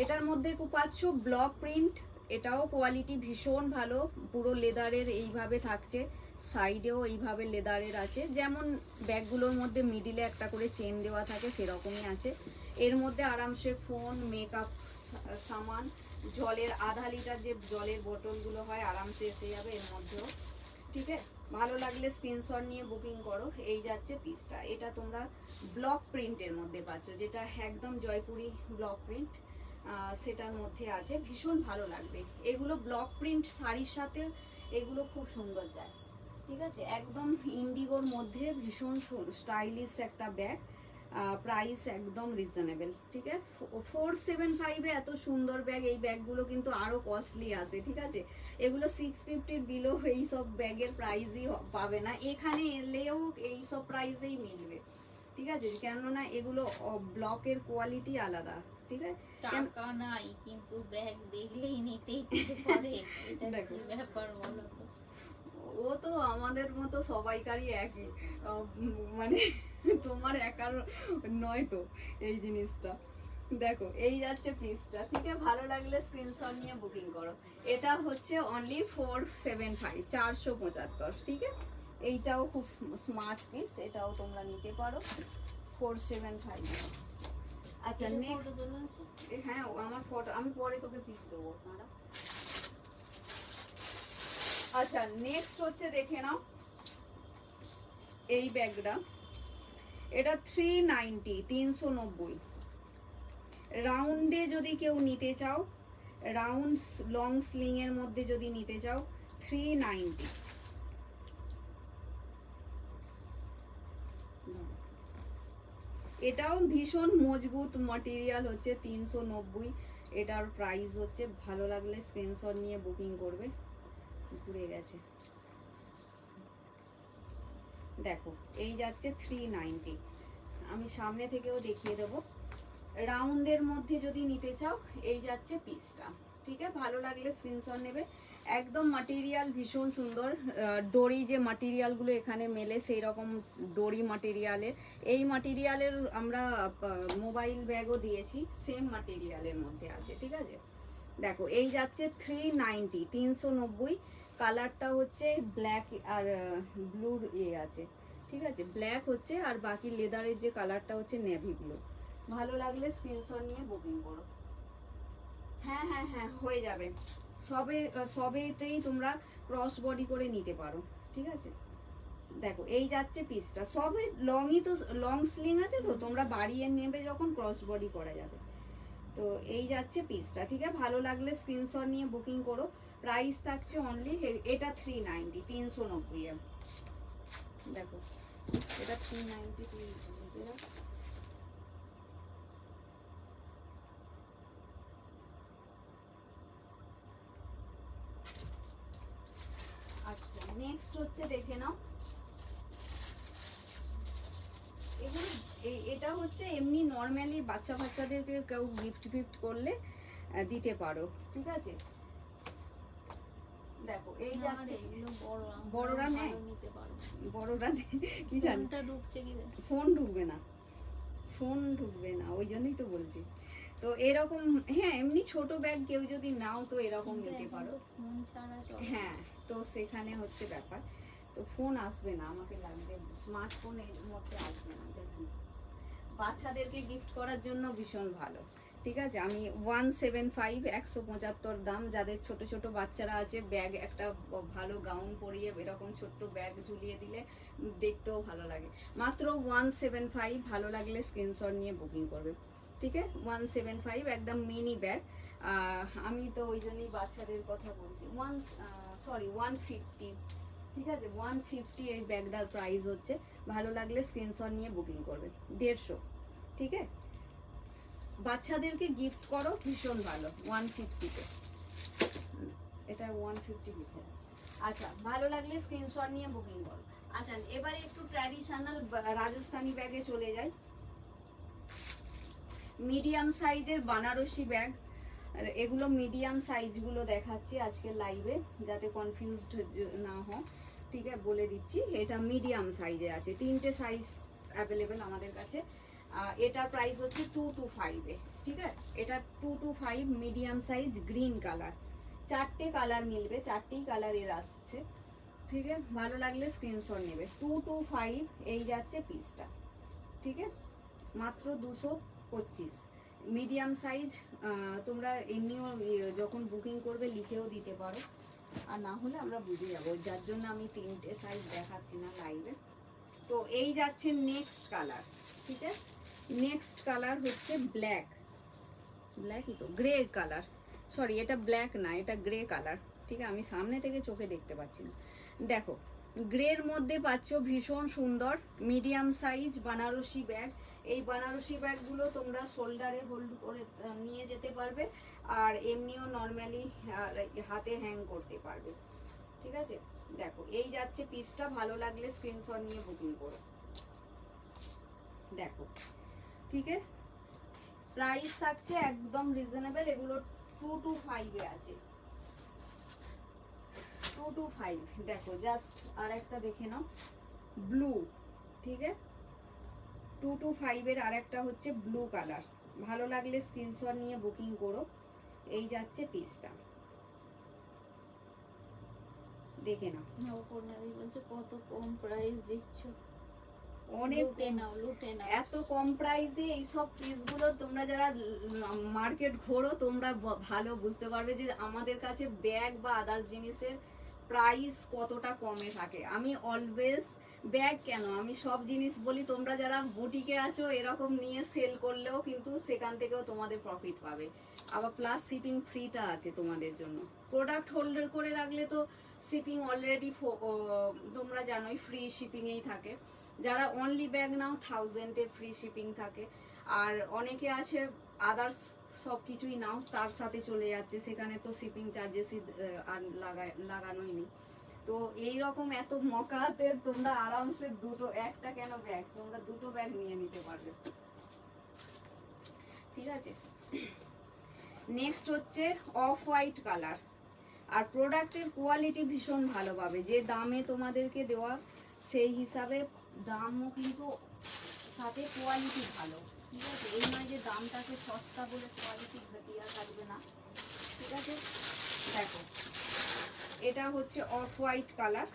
এটার মধ্যে পাচ্ছ ব্লক প্রিন্ট, এটাও কোয়ালিটি ভীষণ ভালো, পুরো লেদারের এইভাবে থাকছে, সাইডেও এইভাবে লেদারের আছে, যেমন ব্যাগগুলোর মধ্যে মিডিলে একটা করে চেন দেওয়া থাকে সেরকমই আছে। এর মধ্যে আরামসে ফোন, মেকআপ সামান, জলের আধা লিটার যে জলের বোতলগুলো হয় আরামসে এসে যাবে এর মধ্যেও, ঠিক আছে। ভালো লাগলে স্ক্রিনশট নিয়ে বুকিং করো। এই যাচ্ছে পিসটা, এটা তোমরা ব্লক প্রিন্টের মধ্যে পাচ্ছ, যেটা একদম জয়পুরি ব্লক প্রিন্ট, সেটার মধ্যে আছে। ভীষণ ভালো লাগবে এগুলো, ব্লক প্রিন্ট শাড়ির সাথে এগুলো খুব সুন্দর যায়, ঠিক আছে। একদম ইন্ডিগোর মধ্যে ভীষণ স্টাইলিশ একটা ব্যাগ, প্রাইস একদম রিজনেবল, ঠিক আছে। 475 এ এত সুন্দর ব্যাগ, এই ব্যাগগুলো কিন্তু আরও কস্টলি আসে, ঠিক আছে। এগুলো 650 বিলো এইসব ব্যাগের প্রাইসই পাবে না, এখানে এলেও এই সব প্রাইসেই মিলবে, ঠিক আছে। কেননা এগুলো ব্লকের কোয়ালিটি আলাদা, ঠিক আছে। টাকা নাই কিন্তু ব্যাগ দেখলেই নিতে ইচ্ছে করে, এটা কি ব্যাপার বলো তো? ও তো আমাদের মতো সবাইকারই একই, মানে তোমার একার নয় তো এই জিনিসটা। দেখো এই যাচ্ছে পিসটা, ঠিক আছে। ভালো লাগলে স্ক্রিনশট নিয়ে বুকিং করো। এটা হচ্ছে অনলি 475, 475, ঠিক আছে। এইটাও খুব স্মার্ট পিস, এটাও তোমরা নিতে পারো 475। আচ্ছা এটা নেক্সট, photo তোলা আছে? হ্যাঁ আমার ফটো আমি পরে তোকে পিক দেবো দাঁড়া। আচ্ছা নেক্সট হচ্ছে দেখে নাও এই ব্যাগটা, এটা 390, 390। রাউন্ডে যদি কেউ নিতে চাও, রাউন্ড লং স্লিং এর মধ্যে যদি নিতে চাও 390। এটাও ভীষণ মজবুত মাটেরিয়াল হচ্ছে 390। এটার প্রাইস হচ্ছে, ভালো লাগলে স্ক্রিনশট নিয়ে বুকিং করবে। ঘুরে গেছে দেখো, এই যাচ্ছে 390। আমি সামনে থেকেও দেখিয়ে দেবো। রাউন্ডের মধ্যে যদি নিতে চাও এই যাচ্ছে পিসটা, ঠিক আছে? ভালো লাগলে স্ক্রিনশট নেবে। একদম মাটেরিয়াল ভীষণ সুন্দর, ডোরি যে মাটেরিয়ালগুলো এখানে মেলে সেই রকম ডোরি মাটেরিয়ালের। এই মাটেরিয়ালের আমরা মোবাইল ব্যাগও দিয়েছি, সেম মাটেরিয়ালের মধ্যে আছে, ঠিক আছে? দেখো এই যাচ্ছে 390, 390। কালারটা হচ্ছে ব্ল্যাক আর ব্লুর আছে, ঠিক আছে? ব্ল্যাক হচ্ছে, আর বাকি লেদারের যে কালারটা হচ্ছে নেভি ব্লু। ভালো লাগলে স্ক্রিনশট নিয়ে বুকিং করো। হ্যাঁ হ্যাঁ হ্যাঁ হয়ে যাবে, সবেতেই তোমরা ক্রস বডি করে নিতে পারো, ঠিক আছে? দেখো এই যাচ্ছে পিসটা, সবে লংই তো, লং স্লিং আছে তো, তোমরা বাড়িয়ে নেবে যখন ক্রস বডি করা যাবে। তো এই যাচ্ছে পিসটা, ঠিক আছে? ভালো লাগলে স্ক্রিনশট নিয়ে বুকিং করো। প্রাইস থাকছে অনলি, এটা 390, 390। দেখো এটা 390। আচ্ছা নেক্সট হচ্ছে দেখে নাও, এগুলো এটা হচ্ছে এমনি নর্মালি বাচ্চা বাচ্চাদেরকে কেউ গিফট ফিফট করলে দিতে পারো, ঠিক আছে? দেখো এই যাচ্ছে, বড়রা নেয়, বড়রা কি জানি ঢুকছে কি ফোন ঢুকবে না, ফোন ঢুকবে না, ওই জন্যই তো বলছি। তো এরকম, হ্যাঁ এমনি ছোট ব্যাগ কেউ যদি নাও তো এরকম নিতে পারো। ফোন ছাড়া চলে। হ্যাঁ তো সেখানে হচ্ছে ব্যাপার, তো ফোন আসবে না, আমাকে লাগবে স্মার্টফোন এর মধ্যে আসবে না। দেখুন বাচ্চাদেরকে গিফট করার জন্য ভীষণ ভালো, ঠিক আছে? আমি 175, 175 দাম। যাদের ছোট ছোট বাচ্চারা আছে, ব্যাগ একটা ভালো গাউন পরিয়ে এরকম ছোট্ট ব্যাগ ঝুলিয়ে দিলে দেখতেও ভালো লাগে। মাত্র 175, ভালো লাগলে স্ক্রিনশট নিয়ে বুকিং করবে, ঠিক আছে? 175 একদম মিনি ব্যাগ। আমি তো ওই জন্যই বাচ্চাদের কথা বলছি। 150, ঠিক আছে? 150 এই ব্যাগটার প্রাইস হচ্ছে। ভালো লাগলে স্ক্রিনশট নিয়ে বুকিং করবে। 150, ঠিক আছে? বাচ্চাদেরকে গিফট করো, ভীষণ ভালো। 150-তে এটা 150 লিখে। আচ্ছা ভালো লাগলে স্ক্রিনশট নিয়ে বুকিং করো। আচ্ছা এবারে একটু ট্র্যাডিশনাল রাজস্থানি ব্যাগে চলে যাই। মিডিয়াম সাইজের বানারসি ব্যাগ, আর এগুলো মিডিয়াম সাইজগুলো দেখাচ্ছি আজকে লাইভে, যাতে কনফিউজড না হও, ঠিক আছে? বলে দিচ্ছি, এটা মিডিয়াম সাইজে আছে, 3টে সাইজ অ্যাভেলেবেল আমাদের কাছে। এটার প্রাইস হচ্ছে 225-এ, ঠিক আছে? এটা 225 মিডিয়াম সাইজ, গ্রিন কালার। 4টে কালার মিলবে, 4টেই কালার এর আসছে, ঠিক আছে? ভালো লাগলে স্ক্রিনশট নেবে। 225 এই যাচ্ছে পিসটা, ঠিক আছে? মাত্র 225 মিডিয়াম সাইজ। তোমরা এমনিও যখন বুকিং করবে লিখেও দিতে পারো, আর না হলে আমরা বুঝে যাবো, যার জন্য আমি 3টে সাইজ দেখাচ্ছি না লাইভে। তো এই যাচ্ছে নেক্সট কালার, ঠিক আছে? নেক্সট কালার হচ্ছে ব্ল্যাক, ব্ল্যাকই তো, গ্রে কালার, সরি এটা ব্ল্যাক না, এটা গ্রে কালার, ঠিক আছে? আমি সামনে থেকে চোখে দেখতে পাচ্ছি না। দেখো গ্রের মধ্যে পাচ্ছ ভীষণ সুন্দর মিডিয়াম সাইজ বানারসি ব্যাগ। এই বানারসি ব্যাগগুলো তোমরা শোল্ডারে হোল্ড করে নিয়ে যেতে পারবে, আর এমনিও নর্মালি হাতে হ্যাং করতে পারবে, ঠিক আছে? দেখো এই যাচ্ছে পিসটা, ভালো লাগলে স্ক্রিনশট নিয়ে বুকিং করো। দেখো, ঠিক আছে? প্রাইস থাকছে একদম রিজনেবল, এগুলো 225-এ আছে, 225। দেখো জাস্ট আর একটা দেখে নাও, ব্লু, ঠিক আছে? 225-এর আর একটা হচ্ছে ব্লু কালার। ভালো লাগলে স্ক্রিনশট নিয়ে বুকিং করো। এই যাচ্ছে পিসটা, দেখে নাও। অপর্ণাদি বলছে কত কম প্রাইস দিচ্ছ, অনেক লুটে নাও লুটে নাও। এত কম প্রাইসে এইসব পিসগুলো তোমরা যারা মার্কেট ঘোরো তোমরা ভালো বুঝতে পারবে যে আমাদের কাছে ব্যাগ বা আদার্স জিনিসের প্রাইস কতটা কমে থাকে। আমি অলওয়েজ ব্যাগ কেন, আমি সব জিনিস বলি, তোমরা যারা বুটিকে আছো এরকম নিয়ে সেল করলেও কিন্তু সেখান থেকেও তোমাদের প্রফিট পাবে। আবার প্লাস শিপিং ফ্রিটা আছে তোমাদের জন্য। প্রোডাক্ট হোল্ডার করে রাখলে তো শিপিং অলরেডি তোমরা জানোই ফ্রি শিপিংয়েই থাকে। যারা অনলি ব্যাগ নাও 1000-এর ফ্রি শিপিং থাকে। আর অনেকে আছে আদার্স সব কিছুই নাও তার সাথে চলে যাচ্ছে, সেখানে তো শিপিং চার্জেসই আর লাগানোই নেই। তো এই রকম এত মকাতে তোমরা আরামসে দুটো, একটা কেন ব্যাগ, তোমরা দুটো ব্যাগ নিয়ে নিতে পারবে। ঠিক আছে, নেক্সট হচ্ছে অফ হোয়াইট কালার। আর প্রোডাক্টের কোয়ালিটি ভীষণ ভালো পাবে, যে দামে তোমাদেরকে দেওয়া সেই হিসাবে দামও কিন্তু সাথে কোয়ালিটি ভালো। ঠিক আছে, এই নয় যে দামটাকে সস্তা বলে কোয়ালিটি ঘটিয়া থাকবে না। ঠিক আছে, দেখো এটা হচ্ছে অফ হোয়াইট কালার,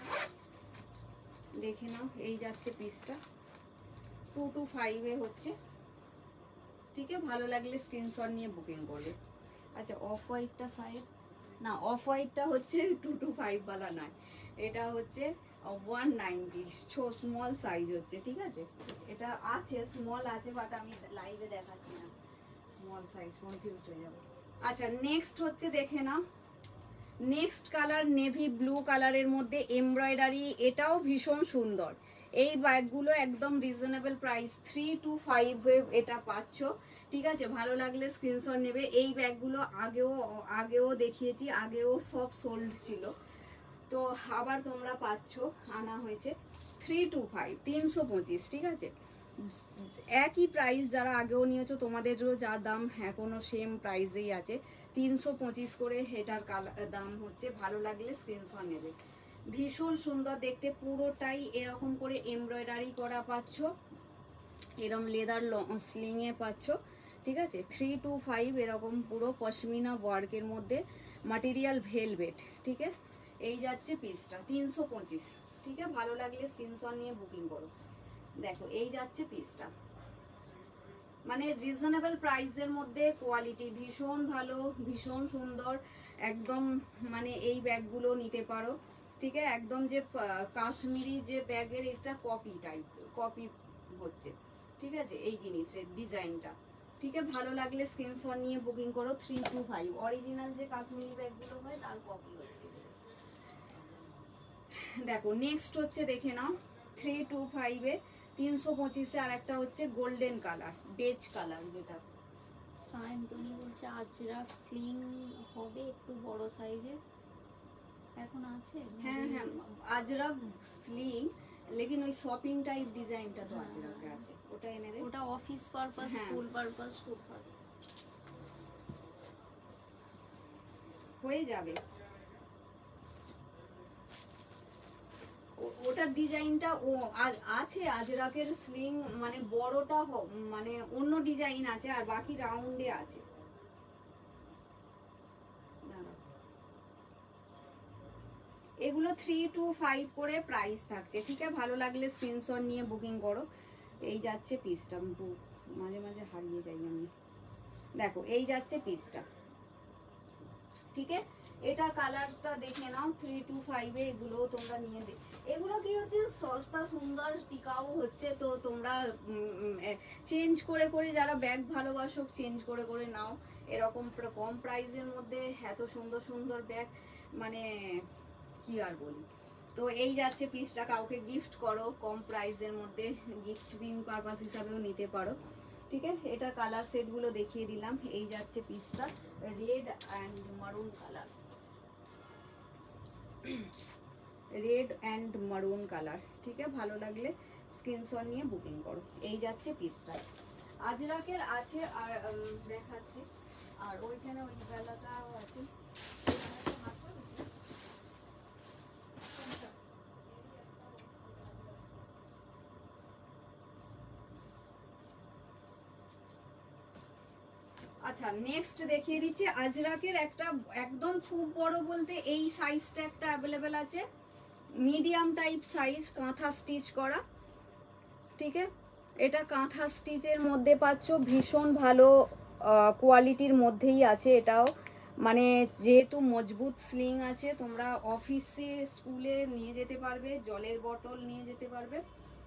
দেখে নাও। এই যাচ্ছে পিসটা 225-এ হচ্ছে। ঠিক আছে, ভালো লাগলে স্ক্রিনশট নিয়ে বুকিং করবে। আচ্ছা, অফ হোয়াইটটা সাইজ না, অফ হোয়াইটটা হচ্ছে 225 বালা নয়, এটা হচ্ছে 190 স্মল সাইজ হচ্ছে। ঠিক আছে, এটা আছে স্মল আছে, বাট আমি লাইভে দেখাচ্ছি না স্মল সাইজ, কনফিউজ হয়ে যাবে। আচ্ছা, নেক্সট হচ্ছে দেখে নাও, নেক্সট কালার নেভি ব্লু কালারের মধ্যে এমব্রয়ডারি, এটাও ভীষণ সুন্দর। এই ব্যাগগুলো একদম রিজনেবল প্রাইস, 325-এ এটা পাচ্ছ। ঠিক আছে, ভালো লাগলে স্ক্রিনশট নেবে। এই ব্যাগগুলো আগেও দেখিয়েছি, আগেও সব সোল্ড ছিল, তো আবার তোমরা পাচ্ছ, আনা হয়েছে 325, 325। ঠিক আছে, একই প্রাইস, যারা আগেও নিয়েছো তোমাদেরও যা দাম এখনো সেম প্রাইসেই আছে, 325 করে এটার দাম হচ্ছে। ভালো লাগলে স্ক্রিনশট নেবে। ভীষণ সুন্দর দেখতে, পুরোটাই এরকম করে এমব্রয়ডারি করা পাচ্ছ, এরকম লেদার স্লিংয়ে পাচ্ছ। ঠিক আছে, 325 এরকম পুরো পশমিনা ওয়ার্কের মধ্যে, মাটেরিয়াল ভেলভেট। ঠিক আছে, এই যাচ্ছে পিসটা 325। ঠিক আছে, ভালো লাগলে স্ক্রিনশট নিয়ে বুকিং করো। দেখো এই যাচ্ছে পিসটা, মানে রিজনেবল প্রাইসের মধ্যে কোয়ালিটি ভীষণ ভালো, ভীষণ সুন্দর একদম। মানে এই ব্যাগগুলো নিতে পারো। ঠিক আছে, একদম যে কাশ্মীরি যে ব্যাগের একটা কপি টাইপ, কপি হচ্ছে। ঠিক আছে, এই জিনিসের ডিজাইনটা। ঠিক আছে, ভালো লাগলে স্ক্রিনশট নিয়ে বুকিং করো। 325 অরিজিনাল যে কাশ্মীরি ব্যাগগুলো হয় তার কপি হচ্ছে। দেখো নেক্সট হচ্ছে দেখে নাও, 325-এ 325-এ আর একটা হচ্ছে গোল্ডেন কালার, বেজ কালার, যেটা সায়ন্তনী বলছে আজরাক স্লিং হবে একটু বড় সাইজে, এখন আছে? হ্যাঁ হ্যাঁ, আজরাক স্লিং, লেকিন ওই শপিং টাইপ ডিজাইনটা তো আজরাকে আছে, ওটা এনে দে। ওটা অফিস পারপাস, হ্যাঁ। স্কুল পারপাস খুব ভালো হয়ে যাবে। ওটার ডিজাইনটা ও আছে আজরাকের স্লিং, মানে বড়টা মানে অন্য ডিজাইন আছে, আর বাকি রাউন্ডে আছে। এগুলো 325 করে প্রাইস থাকছে। ঠিক আছে, ভালো লাগলে স্ক্রিনশট নিয়ে বুকিং করো। এই যাচ্ছে পিসটা, মাঝে মাঝে হারিয়ে যাই আমি। দেখো এই যাচ্ছে পিসটা। ঠিক আছে, এটা কালারটা দেখে নাও, 325-এ এগুলো তোমরা নিয়ে দে। এগুলো কি হচ্ছে, সস্তা সুন্দর টিকাও হচ্ছে, তো তোমরা চেঞ্জ করে করে, যারা ব্যাগ ভালোবাসো চেঞ্জ করে করে নাও। এরকম কম প্রাইসের মধ্যে এত সুন্দর সুন্দর ব্যাগ, মানে কি আর বলি। তো এই যাচ্ছে পিসটা, কাউকে গিফট করো কম প্রাইসের মধ্যে, গিফটিং পারপাস হিসাবেও নিতে পারো। ঠিক আছে, এটা কালার সেটগুলো দেখিয়ে দিলাম। এই যাচ্ছে পিসটা, রেড অ্যান্ড মারুন কালার, রেড অ্যান্ড মারুন কালার। ঠিক আছে, ভালো লাগলে স্ক্রিনশট নিয়ে বুকিং করো। এই যাচ্ছে পিসটা, আজরাকের আছে, আর দেখাচ্ছি। আর ওইখানে ওই বেলাটাও আছে। আচ্ছা, নেক্সট দেখিয়ে দিচ্ছি আজরাকের একটা, একদম খুব বড় বলতে এই সাইজটা একটা অ্যাভেলেবেল আছে, মিডিয়াম টাইপ সাইজ, কাঁথা স্টিচ করা, ঠিক আছে। এটা কাঁথা স্টিচের মধ্যে পাচ্ছ, ভীষণ ভালো কোয়ালিটির মধ্যেই আছে এটাও। মানে যেহেতু মজবুত স্লিং আছে, তোমরা অফিসে স্কুলে নিয়ে যেতে পারবে, জলের বোতল নিয়ে যেতে পারবে।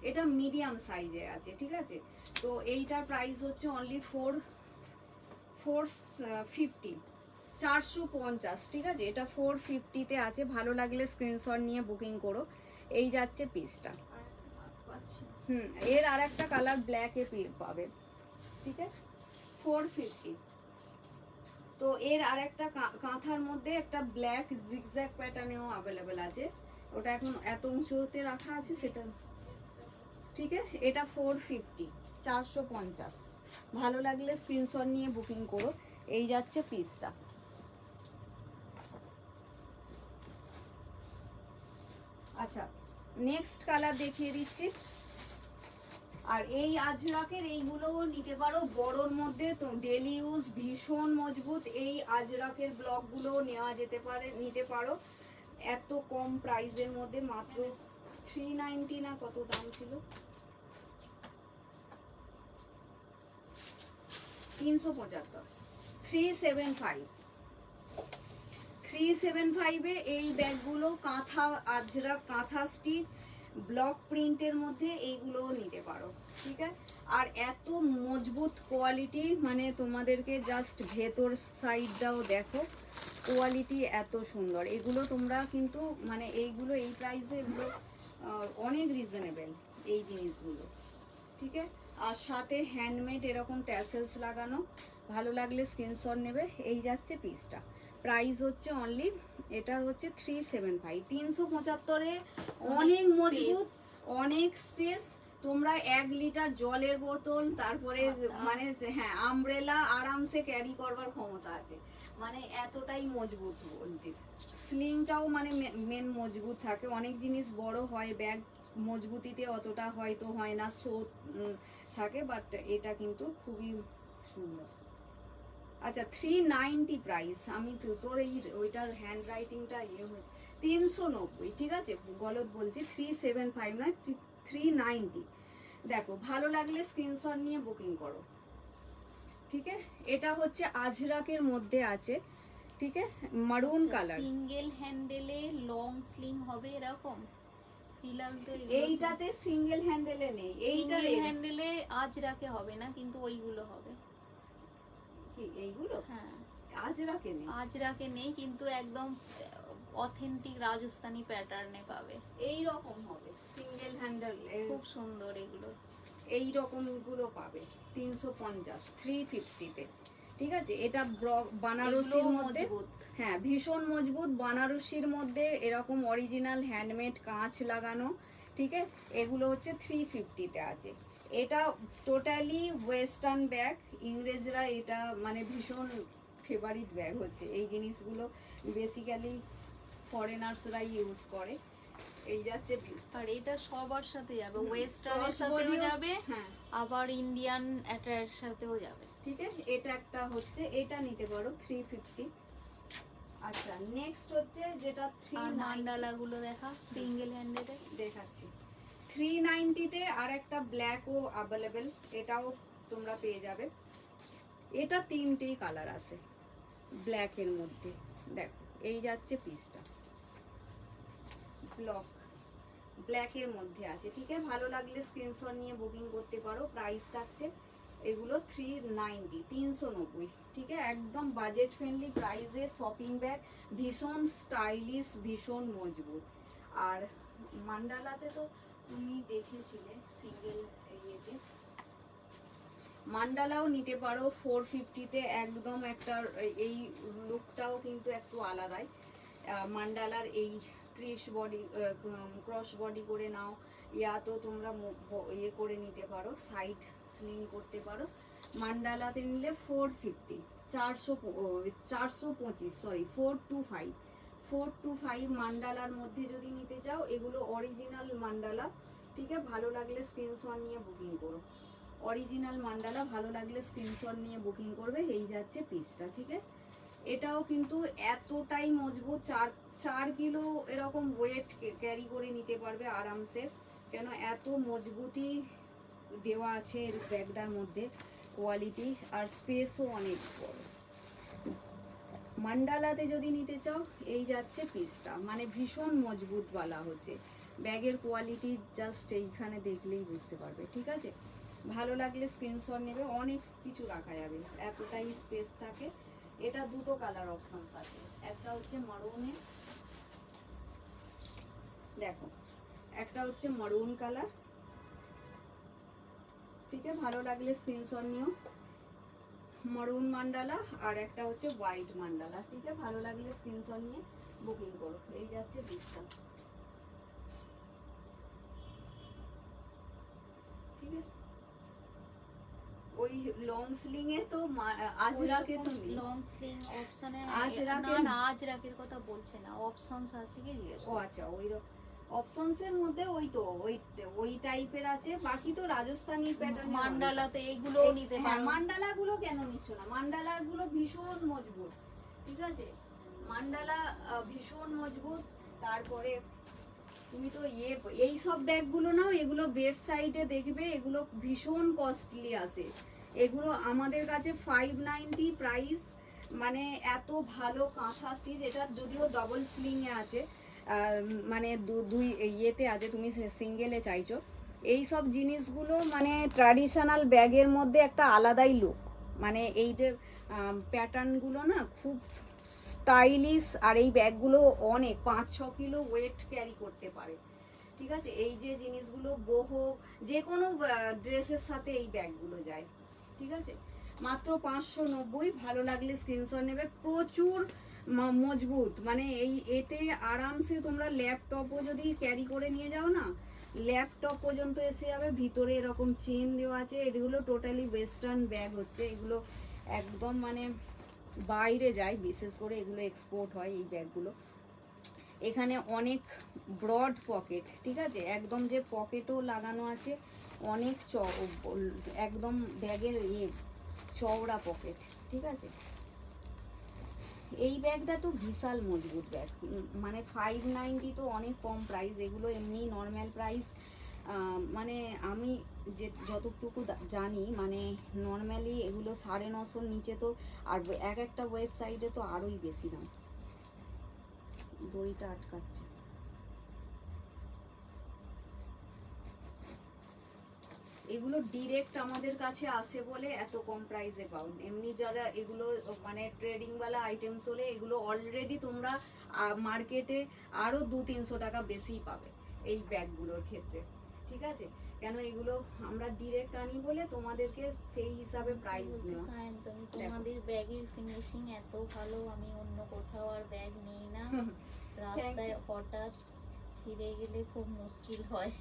এটা মিডিয়াম সাইজে আছে, ঠিক আছে। তো এইটার প্রাইস হচ্ছে অনলি 450, 450, ঠিক আছে। এটা 450-তে আছে। ভালো লাগলে স্ক্রিনশট নিয়ে বুকিং করো। এই যাচ্ছে পিসটা। এর আর একটা কালার ব্ল্যাকে পাবে, ঠিক আছে। 450। তো এর আর একটা কাঁথার মধ্যে একটা ব্ল্যাক জিগজ্যাগ প্যাটার্নেও অ্যাভেলেবেল আছে। ওটা এখন এত উঁচুতে রাখা আছে সেটা, ঠিক আছে। এটা 450, 450। ভালো লাগলে স্ক্রিনশট নিয়ে বুকিং করো। এই যাচ্ছে পিসটা। আচ্ছা, নেক্সট কালার দেখিয়ে দিচ্ছি। আর এই আজরাকের এইগুলোও নিতে পারো বড়োর মধ্যে, তো ডেলি ইউজ ভীষণ মজবুত। এই আজরাকের ব্লকগুলোও নেওয়া যেতে পারে, নিতে পারো এত কম প্রাইসের মধ্যে। মাত্র 390 না কত দাম ছিল, 375, 375, 375-এ এই ব্যাগগুলো কাঁথা আজরাক, কাঁথা স্টিচ, ব্লক প্রিন্টের মধ্যে এইগুলোও নিতে পারো, ঠিক আছে। আর এত মজবুত কোয়ালিটি, মানে তোমাদেরকে জাস্ট ভেতর সাইডটাও দেখো, কোয়ালিটি এত সুন্দর। এগুলো তোমরা কিন্তু মানে এইগুলো এই প্রাইসে এগুলো অনেক রিজনেবল এই জিনিসগুলো, ঠিক আছে। আর সাথে হ্যান্ডমেড এরকম ট্যাসেলস লাগানো। ভালো লাগলে স্ক্রিনশট নেবে। এই যাচ্ছে পিসটা। প্রাইস হচ্ছে অনলি, এটার হচ্ছে 375, 375-এ অনেক মজবুত, অনেক স্পেস। তোমরা 1 লিটার জলের বোতল, তারপরে মানে হ্যাঁ আমব্রেলা আরামসে ক্যারি করবার ক্ষমতা আছে, মানে এতটাই মজবুত বলছি। স্লিংটাও মানে মেন মজবুত থাকে। অনেক জিনিস বড় হয়, ব্যাগ মজবুতিতে অতটা হয়তো হয় না, সো থাকে, বাট এটা কিন্তু খুবই সুন্দর। আচ্ছা, 390 প্রাইস। আমি তোর এই ওইটার হ্যান্ড রাইটিংটা ইয়ে হয়েছে, 390, ঠিক আছে, গলত বলছি, 375 নয়, 390। দেখো, ভালো লাগলে স্ক্রিনশট নিয়ে বুকিং করো, ঠিক আছে। এটা হচ্ছে আজরাকের মধ্যে আছে, ঠিক আছে, মারুন কালার। সিঙ্গেল হ্যান্ডেলে লং স্লিং হবে এরকম? ফিলহাল তো এইটাতে সিঙ্গেল হ্যান্ডেলে নেই, এইটা সিঙ্গেল হ্যান্ডেলে আজরাকে হবে না, কিন্তু ওইগুলো হবে। কি এইগুলো? হ্যাঁ, আজরাকে নেই, আজরাকে নেই, কিন্তু একদম অথেন্টিক রাজস্থানি প্যাটার্নে পাবে। এই রকম হবে সিঙ্গেল হ্যান্ডেল, খুব সুন্দর এগুলো। এই রকম গুলো পাবে 350, 350-তে, ঠিক আছে। এটা বানারসির মধ্যে, হ্যাঁ ভীষণ মজবুত, বানারসির মধ্যে এরকম অরিজিনাল হ্যান্ডমেড কাঁচ লাগানো, ঠিক আছে। এগুলো হচ্ছে 350-তে আছে। এটা টোটালি ওয়েস্টার্ন ব্যাগ। ইংরেজরা এটা মানে ভীষণ ফেভারিট ব্যাগ হচ্ছে। এই জিনিসগুলো বেসিক্যালি ফরেনার্সরাই ইউজ করে। এই যাচ্ছে আর এটা সবার সাথে যাবে, ওয়েস্টার্নের সাথেও যাবে, হ্যাঁ, আবার ইন্ডিয়ান অ্যাটায়ার সাথেও যাবে, ঠিক আছে। এটা একটা হচ্ছে, এটা নিতে পারো 350। আচ্ছা, নেক্সট হচ্ছে যেটা আর মান্ডালা গুলো দেখা সিঙ্গেল হ্যান্ডেডে দেখাচ্ছি। 390-তে আর একটা ব্ল্যাকও অ্যাভেলেবেল, এটাও তোমরা পেয়ে যাবে। এটা 3টেই কালার আছে ব্ল্যাকের মধ্যে। দেখো, এই যাচ্ছে পিসটা, ব্লক ব্ল্যাকের মধ্যে আছে, ঠিক আছে। ভালো লাগলে স্ক্রিনশট নিয়ে বুকিং করতে পারো। প্রাইস থাকছে এগুলো 390, 390, ঠিক আছে। একদম বাজেট ফ্রেন্ডলি প্রাইসে শপিং ব্যাগ, ভীষণ স্টাইলিশ, ভীষণ মজবুত। আর মান্ডালাতে তো তুমি দেখেছিলে সিঙ্গেল ইয়েতে, মান্ডালাও নিতে পারো 450-তে। একদম একটা এই লুকটাও কিন্তু একটু আলাদাই। মান্ডালার এই ক্রস বডি করে নাও, ইয়া তো তোমরা ইয়ে করে নিতে পারো, সাইড স্লিং করতে পারো। মান্ডালাতে নিলে 450, 425, সরি 425, 425 মান্ডালার মধ্যে যদি নিতে চাও। এগুলো অরিজিনাল মান্ডালা, ঠিক আছে। ভালো লাগলে স্ক্রিনশট নিয়ে বুকিং করো। অরিজিনাল মান্ডালা, ভালো লাগলে স্ক্রিনশট নিয়ে বুকিং করবে। এই যাচ্ছে পিসটা, ঠিক আছে। এটাও কিন্তু এতটাই মজবুত, 4 কিলো এরকম ওয়েট ক্যারি করে নিতে পারবে আরামসে, কেন এত মজবুতি দেওয়া আছে এর ব্যাগটার মধ্যে, কোয়ালিটি আর স্পেসও অনেক বড়। মান্ডালাতে যদি নিতে চাও এই যাচ্ছে পিসটা, মানে ভীষণ মজবুত বলা হচ্ছে, ব্যাগের কোয়ালিটি জাস্ট এইখানে দেখলেই বুঝতে পারবে। ঠিক আছে, ভালো লাগলে স্ক্রিনশট নেবে, অনেক কিছু রাখা যাবে, এতটাই স্পেস থাকে। এটা দুটো কালার অপশন আছে, একটা হচ্ছে মারুনে, দেখো একটা হচ্ছে মারুন কালার, ঠিক আছে, ভালো লাগলে স্ক্রিনশট নিও, মারুন মান্ডালা, আর একটা হচ্ছে হোয়াইট মান্ডালা। ঠিক আছে, ভালো লাগলে স্ক্রিনশট নিয়ে বুকিং করো। এই যাচ্ছে পিসটা, ঠিক আছে। ওই লং স্লিং এ তো আজরাকে তো নেই, লং স্লিং অপশনে আজরাকে না, আজরাকের কথা বলছে না, অপশনস আছে কি জিজ্ঞেস ও আচ্ছা, ওই অপশনস এর মধ্যে ওই তো ওই টাইপের আছে, বাকি তো রাজস্থানি প্যাটার্ন। মান্ডালাতে এইগুলোও নিতে পারো। মান্ডালা গুলো কেন নিচ্ছ না, মান্ডালা গুলো ভীষণ মজবুত, ঠিক আছে, মান্ডালা ভীষণ মজবুত। তারপরে তুমি তো এই সব ব্যাগগুলো নাও, এগুলো ওয়েবসাইটে দেখবে এগুলো ভীষণ কস্টলি আসে, এগুলো আমাদের কাছে 590 প্রাইস, মানে এত ভালো কাঁথা স্টিচ। এটা যদিও ডবল স্লিং এ আছে, মানে দুই ইয়েতে আছে, তুমি সিঙ্গেলে চাইছো। এই সব জিনিসগুলো মানে ট্র্যাডিশনাল ব্যাগের মধ্যে একটা আলাদাই লুক, মানে এই যে প্যাটার্নগুলো না খুব স্টাইলিশ, আর এই ব্যাগগুলো অনেক 5-6 কিলো ওয়েট ক্যারি করতে পারে। ঠিক আছে, এই যে জিনিসগুলো বহু যে কোনো ড্রেসের সাথে এই ব্যাগগুলো যায়। ঠিক আছে, মাত্র 590, ভালো লাগলে স্ক্রিনশট নেবে। প্রচুর মজবুত, মানে এই এতে আরামসে তোমরা ল্যাপটপও যদি ক্যারি করে নিয়ে যাও না, ল্যাপটপ পর্যন্ত এসে যাবে। ভিতরে এরকম চেন দেওয়া আছে, এগুলো টোটালি ওয়েস্টার্ন ব্যাগ হচ্ছে, এগুলো একদম মানে বাইরে যায়, বিশেষ করে এগুলো এক্সপোর্ট হয় এই ব্যাগগুলো। এখানে অনেক ব্রড পকেট, ঠিক আছে, একদম যে পকেটও লাগানো আছে, অনেক একদম ব্যাগের চওড়া পকেট। ঠিক আছে, এই ব্যাগটা তো বিশাল মজবুত ব্যাগ, মানে 590 তো অনেক কম প্রাইস, এগুলো এমনি নর্মাল প্রাইস, মানে আমি যে যতটুকু জানি মানে নর্মালি এগুলো 950 নিচে তো, আর এক একটা ওয়েবসাইটে তো আরোই বেশি দাম। দড়িটা আটকাচ্ছে। এগুলো ডিরেক্ট আমাদের কাছে আসে বলে এত কম প্রাইসে পাও, এমনি যারা এগুলো মানে ট্রেডিং ওয়ালা আইটেমস হলে এগুলো অলরেডি তোমরা মার্কেটে আরো 200-300 টাকা বেশি পাবে এই ব্যাগগুলোর ক্ষেত্রে। ঠিক আছে, কেন এগুলো আমরা ডিরেক্ট আনি বলে তোমাদেরকে সেই হিসাবে প্রাইস নেওয়া। তোমাদের ব্যাগের ফিনিশিং এত ভালো, আমি অন্য কোথাও আর ব্যাগ নেই না, রাস্তায় হঠাৎ ছিঁড়ে গেলে খুব মুশকিল হয়।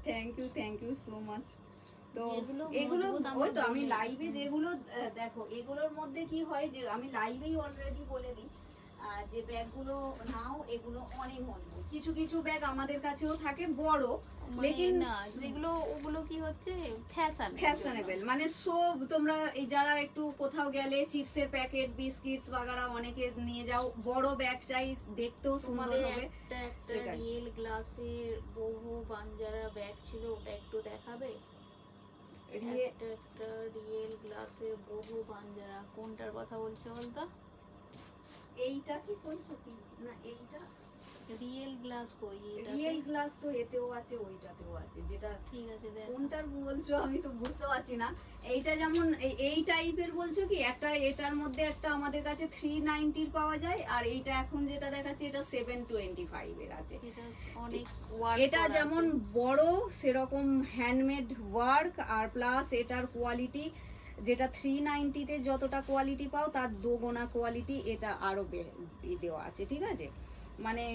Thank you so much. তো এগুলো ওই তো আমি লাইভে যেগুলো দেখো, এগুলোর মধ্যে কি হয় যে আমি লাইভেই অলরেডি বলে দিই যে ব্যাগগুলো নাও, এগুলো অনেক মজবুত। কিছু কিছু ব্যাগ আমাদের কাছেও থাকে বড়, লেকিন না যেগুলো ওগুলো কি হচ্ছে ফ্যাশনেবল, মানে সব তোমরা এই যারা একটু কোথাও গেলে চিপসের প্যাকেট, বিস্কিটস বাগারা অনেকে নিয়ে যাও, বড় ব্যাগ চাই, দেখতেও সুন্দর হবে। সেটা রিয়েল গ্লাসের বহু বাঞ্জারা ব্যাগ ছিল, ওটা একটু দেখাবে? একটা রিয়েল গ্লাসের বহু বাঞ্জারা, কোনটার কথা বলছে বলতো? এইটা কি বলছো কি না, এইটা রিয়েল গ্লাস কই? রিয়েল গ্লাস তো এতেও আছে, ওইটাতেও আছে, যেটা ঠিক আছে দেখ কোনটার বলছো আমি তো বুঝতে পারছি না। এইটা যেমন এই টাইপের বলছো কি, একটা এটার মধ্যে একটা আমাদের কাছে 390 পাওয়া যায়, আর এইটা এখন যেটা দেখাচ্ছে এটা 725 এর আছে। অনেক এটা যেমন বড় সেরকম হ্যান্ডমেড ওয়ার্ক, আর প্লাস এটার কোয়ালিটি যেটা 390 তে যতটা কোয়ালিটি পাও তার 2 গুণা কোয়ালিটি এটা আরো দেওয়া আছে। ঠিক আছে, মানে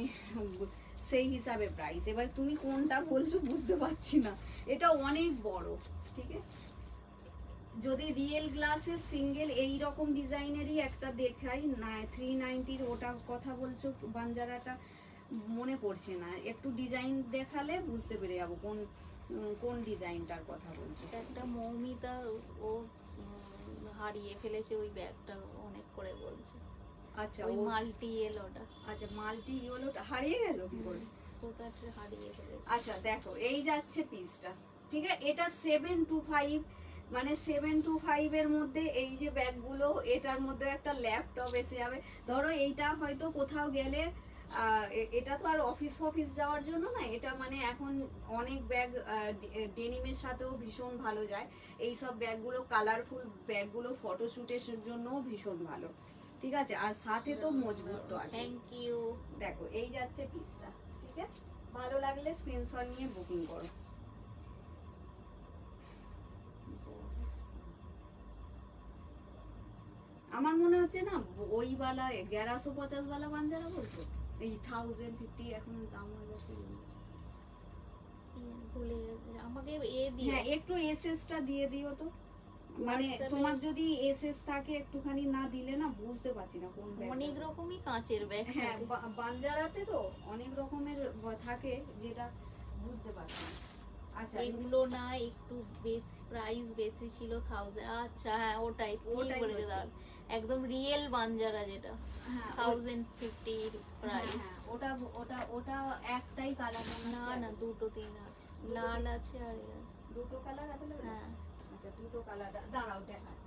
সেই হিসাবে প্রাইস। এবার তুমি কোনটা বলছো বুঝতে পারছি না, এটা অনেক বড়। ঠিক আছে, যদি রিয়েল গ্লাসের সিঙ্গেল এই রকম ডিজাইনেরই একটা দেখাই না, 390 ওটা কথা বলছো বাঞ্জারাটা, মনে পড়ছে না, একটু ডিজাইন দেখালে বুঝতে পেরে যাবো কোন কোন ডিজাইনটার কথা বলছো। একটা মৌমিতা ও হারিয়ে ফেলেছে ওই ব্যাগটা, অনেক করে বলছে। আচ্ছা ওই ও মাল্টি এলোটা আচ্ছা মাল্টি ইয়েলোটা হারিয়ে গেল কি করে? কোথায় হারিয়ে ফেলেছি। আচ্ছা দেখো এই যাচ্ছে পিসটা, ঠিক আছে? এটা 725, মানে 725 এর মধ্যে এই যে ব্যাগগুলো, এটার মধ্যে একটা ল্যাপটপ এসে যাবে। ধরো এইটা হয়তো কোথাও গেলে এটা তো আর অফিস ফফিস যাওয়ার জন্য না, এটা মানে এখন অনেক ব্যাগ ডেনিমের সাথেও ভীষণ ভালো যায়। এই সব ব্যাগগুলো কালারফুল ব্যাগগুলো ফটোশ্যুটের জন্যও ভীষণ ভালো, ঠিক আছে? আর সাথে তো মজবুত তো আছে। Thank you. দেখো এই যাচ্ছে পিসটা, ঠিক আছে? ভালো লাগলে স্ক্রিনশট নিয়ে বুকিং করো। আমার মনে হচ্ছে না ওই বালা 1150 বালা বাঞ্জারা বলতো, এই 1050 এখন দাম হয়ে গেছে। ভুলে গেছি, আমাকে দিও। হ্যাঁ একটু এসএস টা দিয়ে দিও তো, মানে WhatsApp-এ তোমার যদি এসএস থাকে একটুখানি না দিলে না বুঝতে পারছি না কোন ব্যাগ। অনেক রকমই কাঁচের ব্যাগ হ্যাঁ থাকে। বাঞ্জারাতে তো অনেক রকমের থাকে যেটা বুঝতে পারছি না। আচ্ছা এগুলো না একটু বেশি প্রাইস বেশি ছিল 1000। আচ্ছা হ্যাঁ ওটাই ওটাই বলে হচ্ছে। দাও, একদম রিয়েল বাঞ্জারা যেটা হ্যাঁ 1050 প্রাইস। হ্যাঁ ওটা ওটা ওটা একটাই কালার না না দুটো তিন আছে, লাল আছে আর এ আছে। দুটো কালার अवेलेबल হ্যাঁ আছে? আচ্ছা দুটো কালার দাঁড়াও দেখাচ্ছি।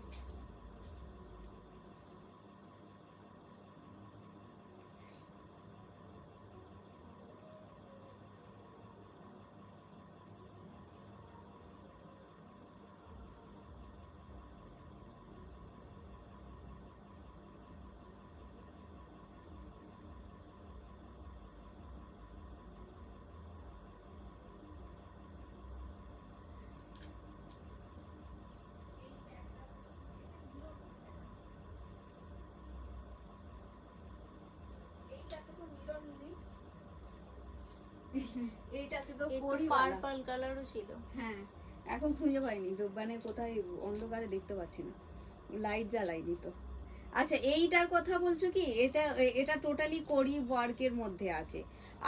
এইটাতে তো মিরর নেই, এইটাতে তো একটু পরি পার্পল কালারও ছিল। হ্যাঁ এখন খুঁজে পাইনি তো, মানে কোথায় অন্ধকারে দেখতে পাচ্ছি না, লাইট জ্বালাইনি তো। আচ্ছা এইটার কথা বলছো কি? এটা এটা টোটালি করি ওয়ার্কের মধ্যে আছে।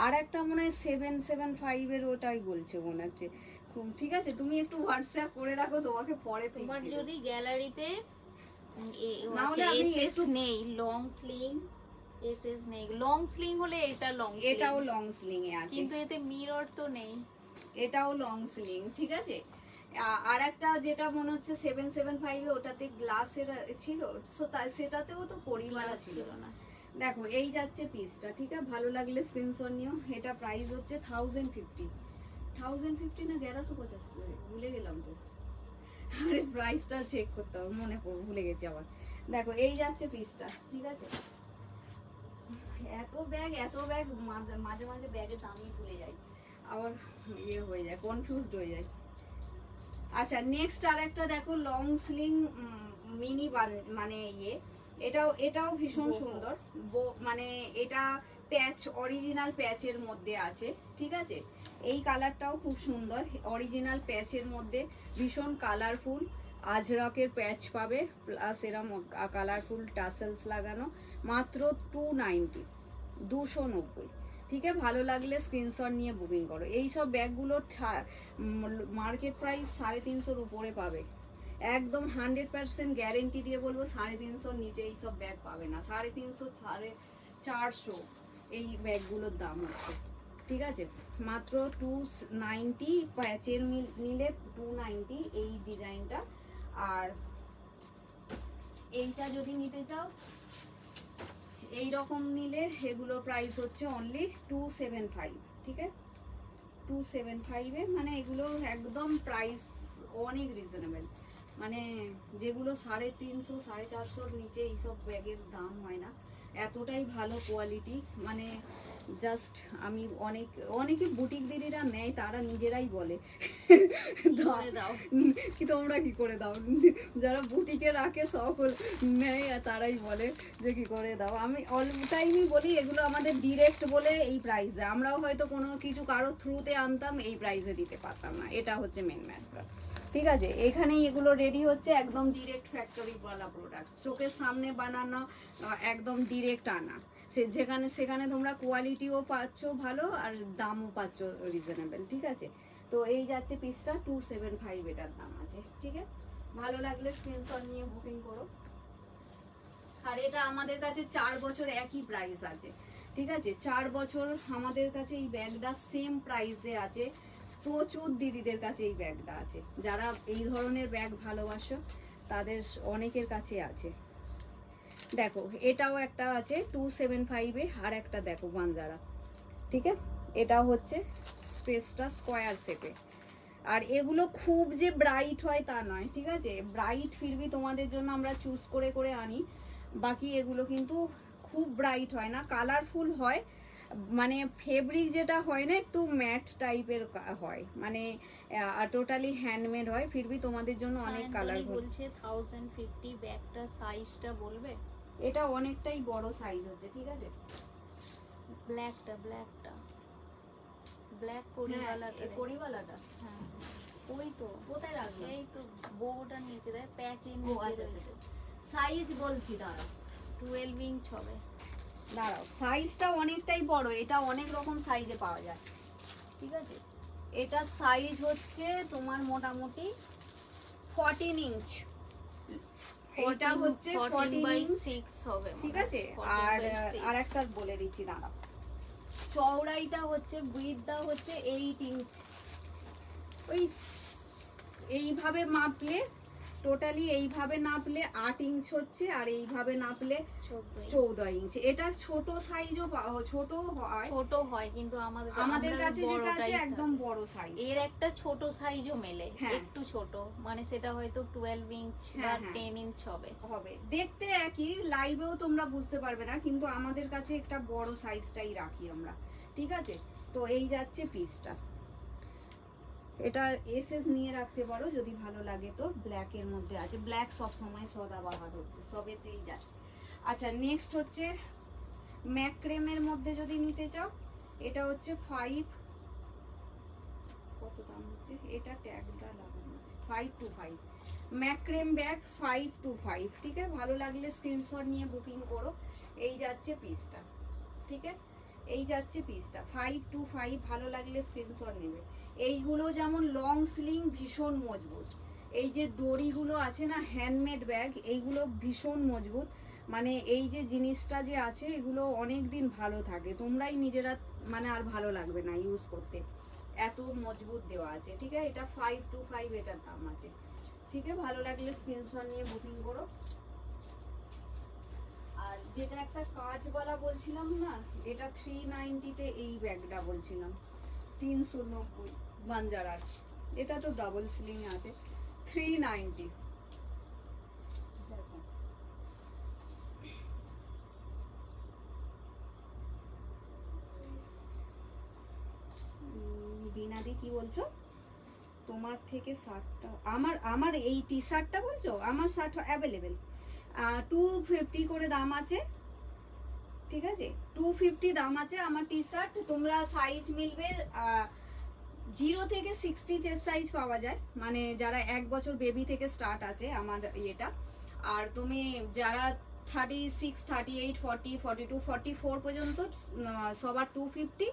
আর একটা মনে হয় 775 এর ওটাই বলছে মনে হচ্ছে। ঠিক আছে তুমি একটু হোয়াটসঅ্যাপ করে রাখো, তোমাকে পরে pic তোমার দেব। যদি গ্যালারিতে না হলে আমি এসএস একটু নেই, লং স্লিং এসএস নেই, লং স্লিং হলে এটা লং স্লিং, এটাও লং স্লিং এ আছে, কিন্তু এতে মিরর তো নেই। এটাও লং স্লিং, ঠিক আছে? আর একটা যেটা মনে হচ্ছে 775 এ ওটাতে গ্লাসের ছিল, সেটাতেও তো পরিমালা ছিল না। দেখো এই যাচ্ছে পিসটা, ঠিক আছে? ভালো লাগলে স্ক্রিনশট নিও। এটা প্রাইস হচ্ছে 1050, 1050 না 1150, ভুলে গেলাম তো। আরে প্রাইসটা চেক করতে হবে, মনে পড়ে ভুলে গেছি আবার। দেখো এই যাচ্ছে পিসটা, ঠিক আছে? এত ব্যাগ মাঝে মাঝে ব্যাগের দামই ভুলে যাই, আবার ইয়ে হয়ে যায়, কনফিউজড হয়ে যায়। আচ্ছা নেক্সট আর একটা দেখো লং স্লিং মিনি মানে ইয়ে, এটাও ভীষণ সুন্দর। মানে এটা প্যাচ, অরিজিনাল প্যাচের মধ্যে আছে, ঠিক আছে? এই কালারটাও খুব সুন্দর, অরিজিনাল প্যাচের মধ্যে, ভীষণ কালারফুল। আজরকের প্যাচ পাবে প্লাস এরম কালারফুল টাসেলস লাগানো, মাত্র 290, 290, ঠিক আছে? ভালো লাগলে স্ক্রিনশট নিয়ে বুকিং করো। এই সব ব্যাগগুলোর মার্কেট প্রাইস 350 উপরে পাবে, একদম 100% গ্যারেন্টি দিয়ে বলবো 350 নিচে এই সব ব্যাগ পাবে না। 350, 450 এই ব্যাগগুলোর দাম হচ্ছে, ঠিক আছে? মাত্র 290, প্যাচের নিলে 290 এই ডিজাইনটা। আর এইটা যদি নিতে চাও এই রকম নিলে এগুলো প্রাইস হচ্ছে অনলি 275, ঠিক আছে? 275 এ মানে এগুলো একদম প্রাইস অনেক রিজনেবল, মানে যেগুলো 350, 450 নিচে এইসব ব্যাগের দাম হয় না, এতটাই ভালো কোয়ালিটি। মানে জাস্ট আমি অনেকে বুটিক দিদিরা নেয়, তারা নিজেরাই বলে দাও কি তোমরা কি করে দাও, যারা বুটিকে রাখে সকল নেয় আর তারাই বলে যে কি করে দাও। আমি অল টাইমই বলি এগুলো আমাদের ডিরেক্ট বলে এই প্রাইসে, আমরাও হয়তো কোনো কিছু কারো থ্রুতে আনতাম এই প্রাইসে দিতে পারতাম না, এটা হচ্ছে মেন ম্যাটার, ঠিক আছে? এখানেই এগুলো রেডি হচ্ছে একদম ডিরেক্ট ফ্যাক্টরি ওয়ালা প্রোডাক্ট, চোখের সামনে বানানো, একদম ডিরেক্ট আনা। সেখানে তোমরা কোয়ালিটিও পাচ্ছ ভালো আর দামও পাচ্ছ রিজনেবল, ঠিক আছে? তো এই যাচ্ছে পিসটা 275 এটার দাম আছে, ঠিক আছে? ভালো লাগলে স্ক্রিনশট নিয়ে বুকিং করো। আর এটা আমাদের কাছে 4 বছর একই প্রাইস আছে, ঠিক আছে? 4 বছর আমাদের কাছে এই ব্যাগটা সেম প্রাইসে আছে। প্রচুর দিদিদের কাছে এই ব্যাগটা আছে, যারা এই ধরনের ব্যাগ ভালোবাসো তাদের অনেকের কাছে আছে। দেখো এটাও একটা আছে 275-এ, আর একটা দেখো বাঞ্জারা, ঠিক আছে? এটা হচ্ছে স্পেসটা স্কোয়ার শেপে। আর এগুলো খুব যে ব্রাইট হয় তা নয়, ঠিক আছে? ব্রাইট ফিরবি তোমাদের জন্য আমরা চুজ করে করে আনি, বাকি এগুলো কিন্তু খুব ব্রাইট হয় না, কালারফুল হয়। মানে ফেব্রিক যেটা হয় না একটু ম্যাট টাইপের হয়, মানে টোটালি হ্যান্ডমেড হয়, ফিরবি তোমাদের জন্য অনেক কালার বলছে 1050 ব্যাগটা সাইজটা বলবে? এটা অনেকটাই বড় সাইজ হচ্ছে, ঠিক আছে? ব্ল্যাক কড়িওয়ালাটা কড়িওয়ালাটা হ্যাঁ ওই তো কোথায় রাখবে? এই তো বউটার নিচে দেখ প্যাচের ও নিচে আচ্ছা রয়েছে। সাইজ বলছি, দাঁড়াও 12 ইঞ্চ হবে। দাঁড়াও, সাইজটা অনেকটাই বড়, এটা অনেক রকম সাইজে পাওয়া যায়, ঠিক আছে? এটা সাইজ হচ্ছে তোমার মোটামুটি 14 ইঞ্চ, এটা হচ্ছে 14 ইঞ্চ, 6 হবে, ঠিক আছে? আর আরেকটা বলে দিচ্ছি, দাঁড়াও, চওড়াইটা হচ্ছে উইথটা হচ্ছে 8 ইঞ্চ। ওই এইভাবে মাপলে টোটালি এইভাবে নাপলে 8 ইঞ্চ হচ্ছে, আর এইভাবে নাপলে 14 ইঞ্চ। এটা ছোট সাইজও ছোট হয় কিন্তু আমাদের কাছে যেটা আছে একদম বড় সাইজ। এর একটা ছোট সাইজও মেলে, হ্যাঁ। একটু ছোট, মানে সেটা হয়তো 12 ইঞ্চ বা 10 ইঞ্চ হবে। দেখতে একই, লাইভেও তোমরা বুঝতে পারবে না, কিন্তু আমাদের কাছে একটা বড় সাইজটাই রাখি আমরা, ঠিক আছে? তো এই যাচ্ছে পিসটা, এটা এসএস নিয়ে রাখতে পারো যদি ভালো লাগে তো। ব্ল্যাক এর মধ্যে আছে, ব্ল্যাক সব সময় সদাবাহার হচ্ছে, সবেতেই যাচ্ছে। আচ্ছা নেক্সট হচ্ছে ম্যাক্রেমের মধ্যে যদি নিতে চাও, এটা হচ্ছে 5, কত দাম হচ্ছে এটা, ট্যাগটা লাগানো আছে 525 ম্যাক্রেম ব্যাগ 525, ঠিক আছে? ভালো লাগলে স্ক্রিনশট নিয়ে বুকিং করো। এই যাচ্ছে পিসটা, ঠিক আছে? এই যাচ্ছে পিসটা 525, ভালো লাগলে স্ক্রিনশট নেবে। এইগুলো যেমন লং স্লিং ভীষণ মজবুত, এই যে দড়িগুলো আছে না, হ্যান্ডমেড ব্যাগ এইগুলো ভীষণ মজবুত, মানে এই যে জিনিসটা যে আছে এগুলো অনেক দিন ভালো থাকে, তোমরাই নিজেরা মানে আর ভালো লাগবে না ইউজ করতে, এত মজবুত দেওয়া আছে, ঠিক আছে? এটা 525 এটার দাম আছে, ঠিক আছে? ভালো লাগলে স্ক্রিনশট নিয়ে বুকিং করো। আর যেটা একটা কাজওয়ালা বলছিলাম না, এটা 390-তে এই ব্যাগটা বলছিলাম, 390 বাঞ্জারার, এটা তো ডাবল স্লিং আছে, 390। দেখো বিনাদি কি বলছো? তোমার থেকে শার্টটা, আমার এই টি শার্টটা বলছো? আমার শার্ট অ্যাভেলেবেল, 250 করে দাম আছে, ঠিক আছে? 250 দাম আছে আমার টি শার্ট। তোমরা সাইজ মিলবে 0 থেকে 60 চেস্ট সাইজ পাওয়া যায়, মানে যারা 1 বছর বেবি থেকে স্টার্ট আছে আমার এটা। আর তুমি যারা 36, 38, 40, 42, 44 পর্যন্ত সবার 250,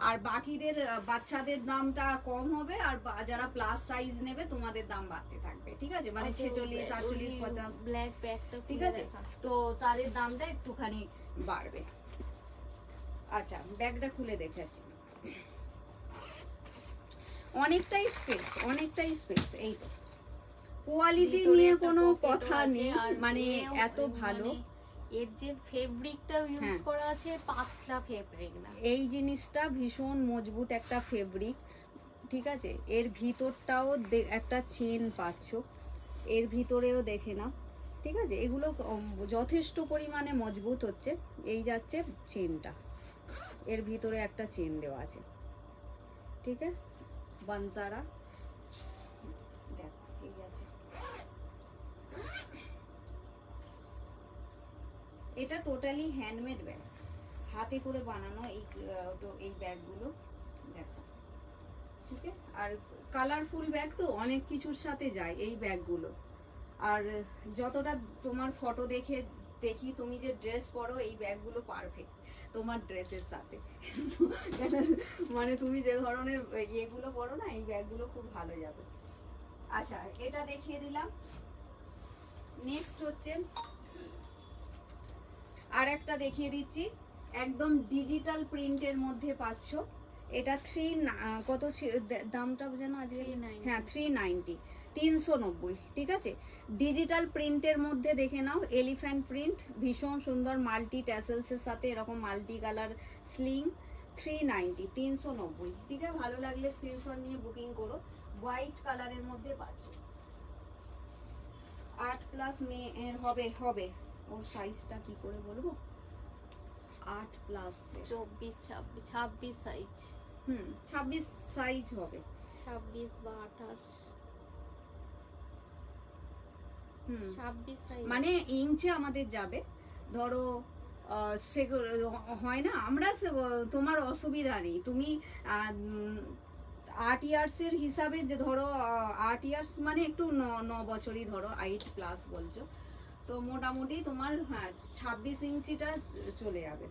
আর বাকিদের বাচ্চাদের দামটা কম হবে, আর যারা প্লাস সাইজ নেবে তোমাদের দাম বাড়তে থাকবে, ঠিক আছে? মানে 46, 48, 50, ব্ল্যাক ব্যাগটা ঠিক আছে? তো তাদের দামটা একটুখানি বাড়বে। আচ্ছা ব্যাগটা খুলে দেখাচ্ছি, অনেকটাই স্পেস, এই তো কোয়ালিটি নিয়ে কোনো কথা নেই, মানে এত ভালো। এর যে ফেব্রিকটা ইউজ করা আছে পাতলা ফেব্রিক না, এই জিনিসটা ভীষণ মজবুত একটা ফেব্রিক, ঠিক আছে? এর ভিতরটাও একটা চেন পাচ্ছ, এর ভিতরেও দেখে নাও, ঠিক আছে? এগুলো যথেষ্ট পরিমাণে মজবুত হচ্ছে। এই যাচ্ছে চেনটা, এর ভিতরে একটা চেন দেওয়া আছে, ঠিক আছে? বানজারা দেখো এই আছে, এটা টোটালি হ্যান্ডমেড ব্যাগ, হাতে করে বানানো এই ব্যাগগুলো, দেখো, ঠিক আছে? আর কালারফুল ব্যাগ তো অনেক কিছুর সাথে যায় এই ব্যাগগুলো। আর যতটা তোমার ফটো দেখি তুমি যে ড্রেস পরো, এই ব্যাগগুলো পারফেক্ট তোমার ড্রেসের সাথে মানে তুমি যে ধরনের ইয়েগুলো পরো না, এই ব্যাগগুলো খুব ভালো যাবে। আচ্ছা এটা দেখিয়ে দিলাম। নেক্সট হচ্ছে আর একটা দেখিয়ে দিচ্ছি, একদম ডিজিটাল প্রিন্টের মধ্যে পাচ্ছ। এটা কত দামটা যেন আজকে, 390 হ্যাঁ 390, 390, ঠিক আছে। ডিজিটাল প্রিন্টের মধ্যে দেখে নাও, এলিফ্যান্ট প্রিন্ট, ভীষণ সুন্দর মাল্টি ট্যাসেলসের সাথে এরকম মাল্টি কালার স্লিং, 390, 390, ঠিক আছে। ভালো লাগলে স্ক্রিনশট নিয়ে বুকিং করো। হোয়াইট কালারের মধ্যে পাচ্ছ, 8+ মেয়ের হবে ওর সাইজটা কি করে বলবো, 8+, 24 26 সাইজ, 26 সাইজ হবে। 26 বা 28, 26 সাইজ মানে ইঞ্চে আমাদের যাবে, ধরো সেগুলো হয় না, আমরা তোমার অসুবিধা নেই, তুমি 8 ইয়ার্সের হিসাবে যে ধরো 8 ইয়ার্স মানে একটু 9 বছরই ধরো, 8+ বলছো, তো মোটামুটি তোমার 26 ইঞ্চিটা চলে যাবে।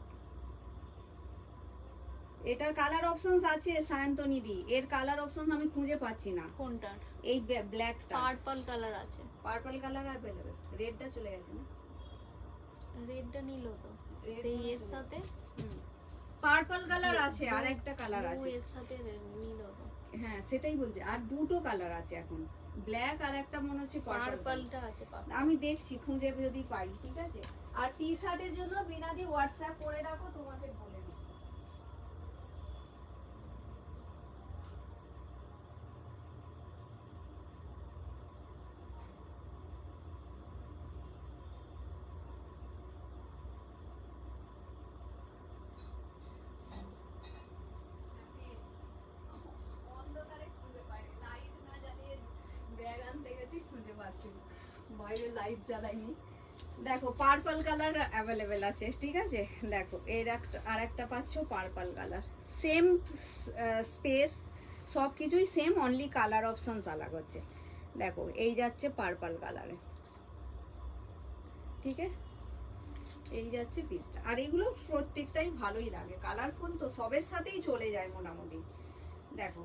এটার কালার অপশনস আছে সায়ন্তনী দি, এর কালার অপশন আমি খুঁজে পাচ্ছি না। কোনটার? এই ব্ল্যাকটা, পার্পল কালার আছে, পার্পল কালার অ্যাভেলেবল, রেডটা চলে গেছে না, রেডটা নিল তো Red সেই মনে এর চলে সাথে পার্পল কালার আছে, আর একটা কালার blue আছে, এর সাথে নিল তো, হ্যাঁ সেটাই বলছি, আর দুটো কালার আছে এখন, ব্ল্যাক আর একটা মনে হচ্ছে পার্পল। পার্পলটা আছে, purple। আমি দেখছি খুঁজে যদি পাই, ঠিক আছে। আর টি শার্টের জন্য বিনাদি হোয়াটসঅ্যাপ করে রাখো, তোমাদের বলে দিচ্ছি। অন্ধকারে খুঁজে পাই, লাইট না জ্বালিয়ে ব্যাগ আনতে গেছি, খুঁজে পাচ্ছি না, বাইরে লাইট জ্বালাইনি। দেখো পার্পল কালার অ্যাভেলেবেল আছে, ঠিক আছে। দেখো এর একটা আর একটা পাচ্ছ পার্পল কালার, সেম স্পেস, সব কিছুই সেম, অনলি কালার অপশনস আলাদা হচ্ছে। দেখো এই যাচ্ছে পার্পল কালারে, ঠিক আছে, এই যাচ্ছে পিসটা। আর এগুলো প্রত্যেকটাই ভালোই লাগে, কালারফুল তো সবের সাথেই চলে যায় মোটামুটি। দেখো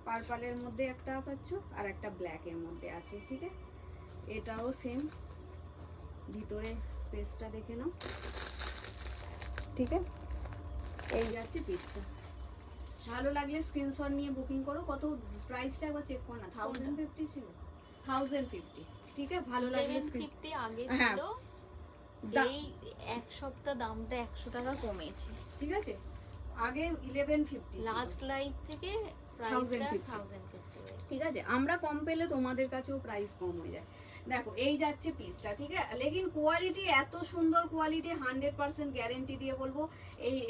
পার্পলের মধ্যে একটা পাচ্ছ, আর একটা ব্ল্যাকের মধ্যে আছে, ঠিক আছে। এটাও সেম, ভিতরে স্পেসটা দেখে নাও, ঠিক আছে। এই যাচ্ছে পিসটা, ভালো লাগলে স্ক্রিনশট নিয়ে বুকিং করো। কত প্রাইসটা একবার চেক কর না, 1050 ছিল, 1050, ঠিক আছে। ভালো লাগলে 1150 আগে হ্যাঁ, ছিল, এই এক সপ্তাহ দামটা 100 টাকা কমেছে, ঠিক আছে। আগে 1150 লাস্ট লাইভ থেকে প্রাইসটা 1050 1050 ঠিক আছে। আমরা কম পেলে তোমাদের কাছেও প্রাইস কম হয়ে যায়। দেখো এই যাচ্ছে পিসটা, ঠিক আছে। লেকিন কোয়ালিটি এত সুন্দর কোয়ালিটি, 100% গ্যারেন্টি দিয়ে বলবো,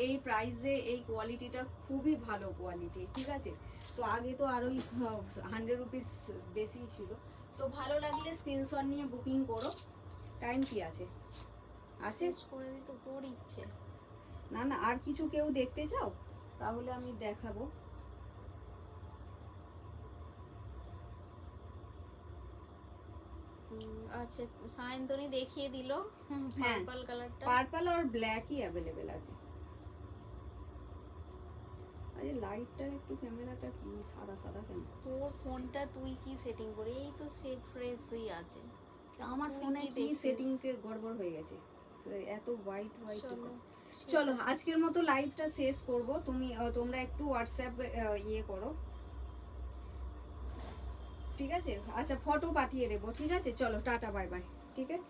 এই প্রাইসে এই কোয়ালিটিটা খুবই ভালো কোয়ালিটি, ঠিক আছে। তো আগে তো আরোই 100 রুপিস বেশি ছিল। তো ভালো লাগলে স্ক্রিনশট নিয়ে বুকিং করো। টাইম কি আছে? আছে, শেষ করে দিতে তোর ইচ্ছে। না না আর কিছু কেউ দেখতে চাও তাহলে আমি দেখাবো। আচ্ছা সায়ন্তনী দেখিয়ে দিল হ্যাঁ, পার্পল কালারটা, পার্পল আর ব্ল্যাকই অ্যাভেলেবেল আছে। আরে লাইটটার একটু ক্যামেরাটা কি সাদা সাদা কেন? তোর ফোনটা তুই কি সেটিং করে, এই তো সেভ ফ্রেশই আছে, আমার তুই ফোনে কি দেখছিস? সেটিং কে গড়বড় হয়ে গেছে, এত হোয়াইট হোয়াইট। চলো চলো আজকের মতো লাইভটা শেষ করব। তোমরা একটু হোয়াটসঅ্যাপ ইয়ে করো, ঠিক আছে। আচ্ছা ফটো পাঠিয়ে দেবো, ঠিক আছে। চলো টাটা বাই বাই, ঠিক আছে।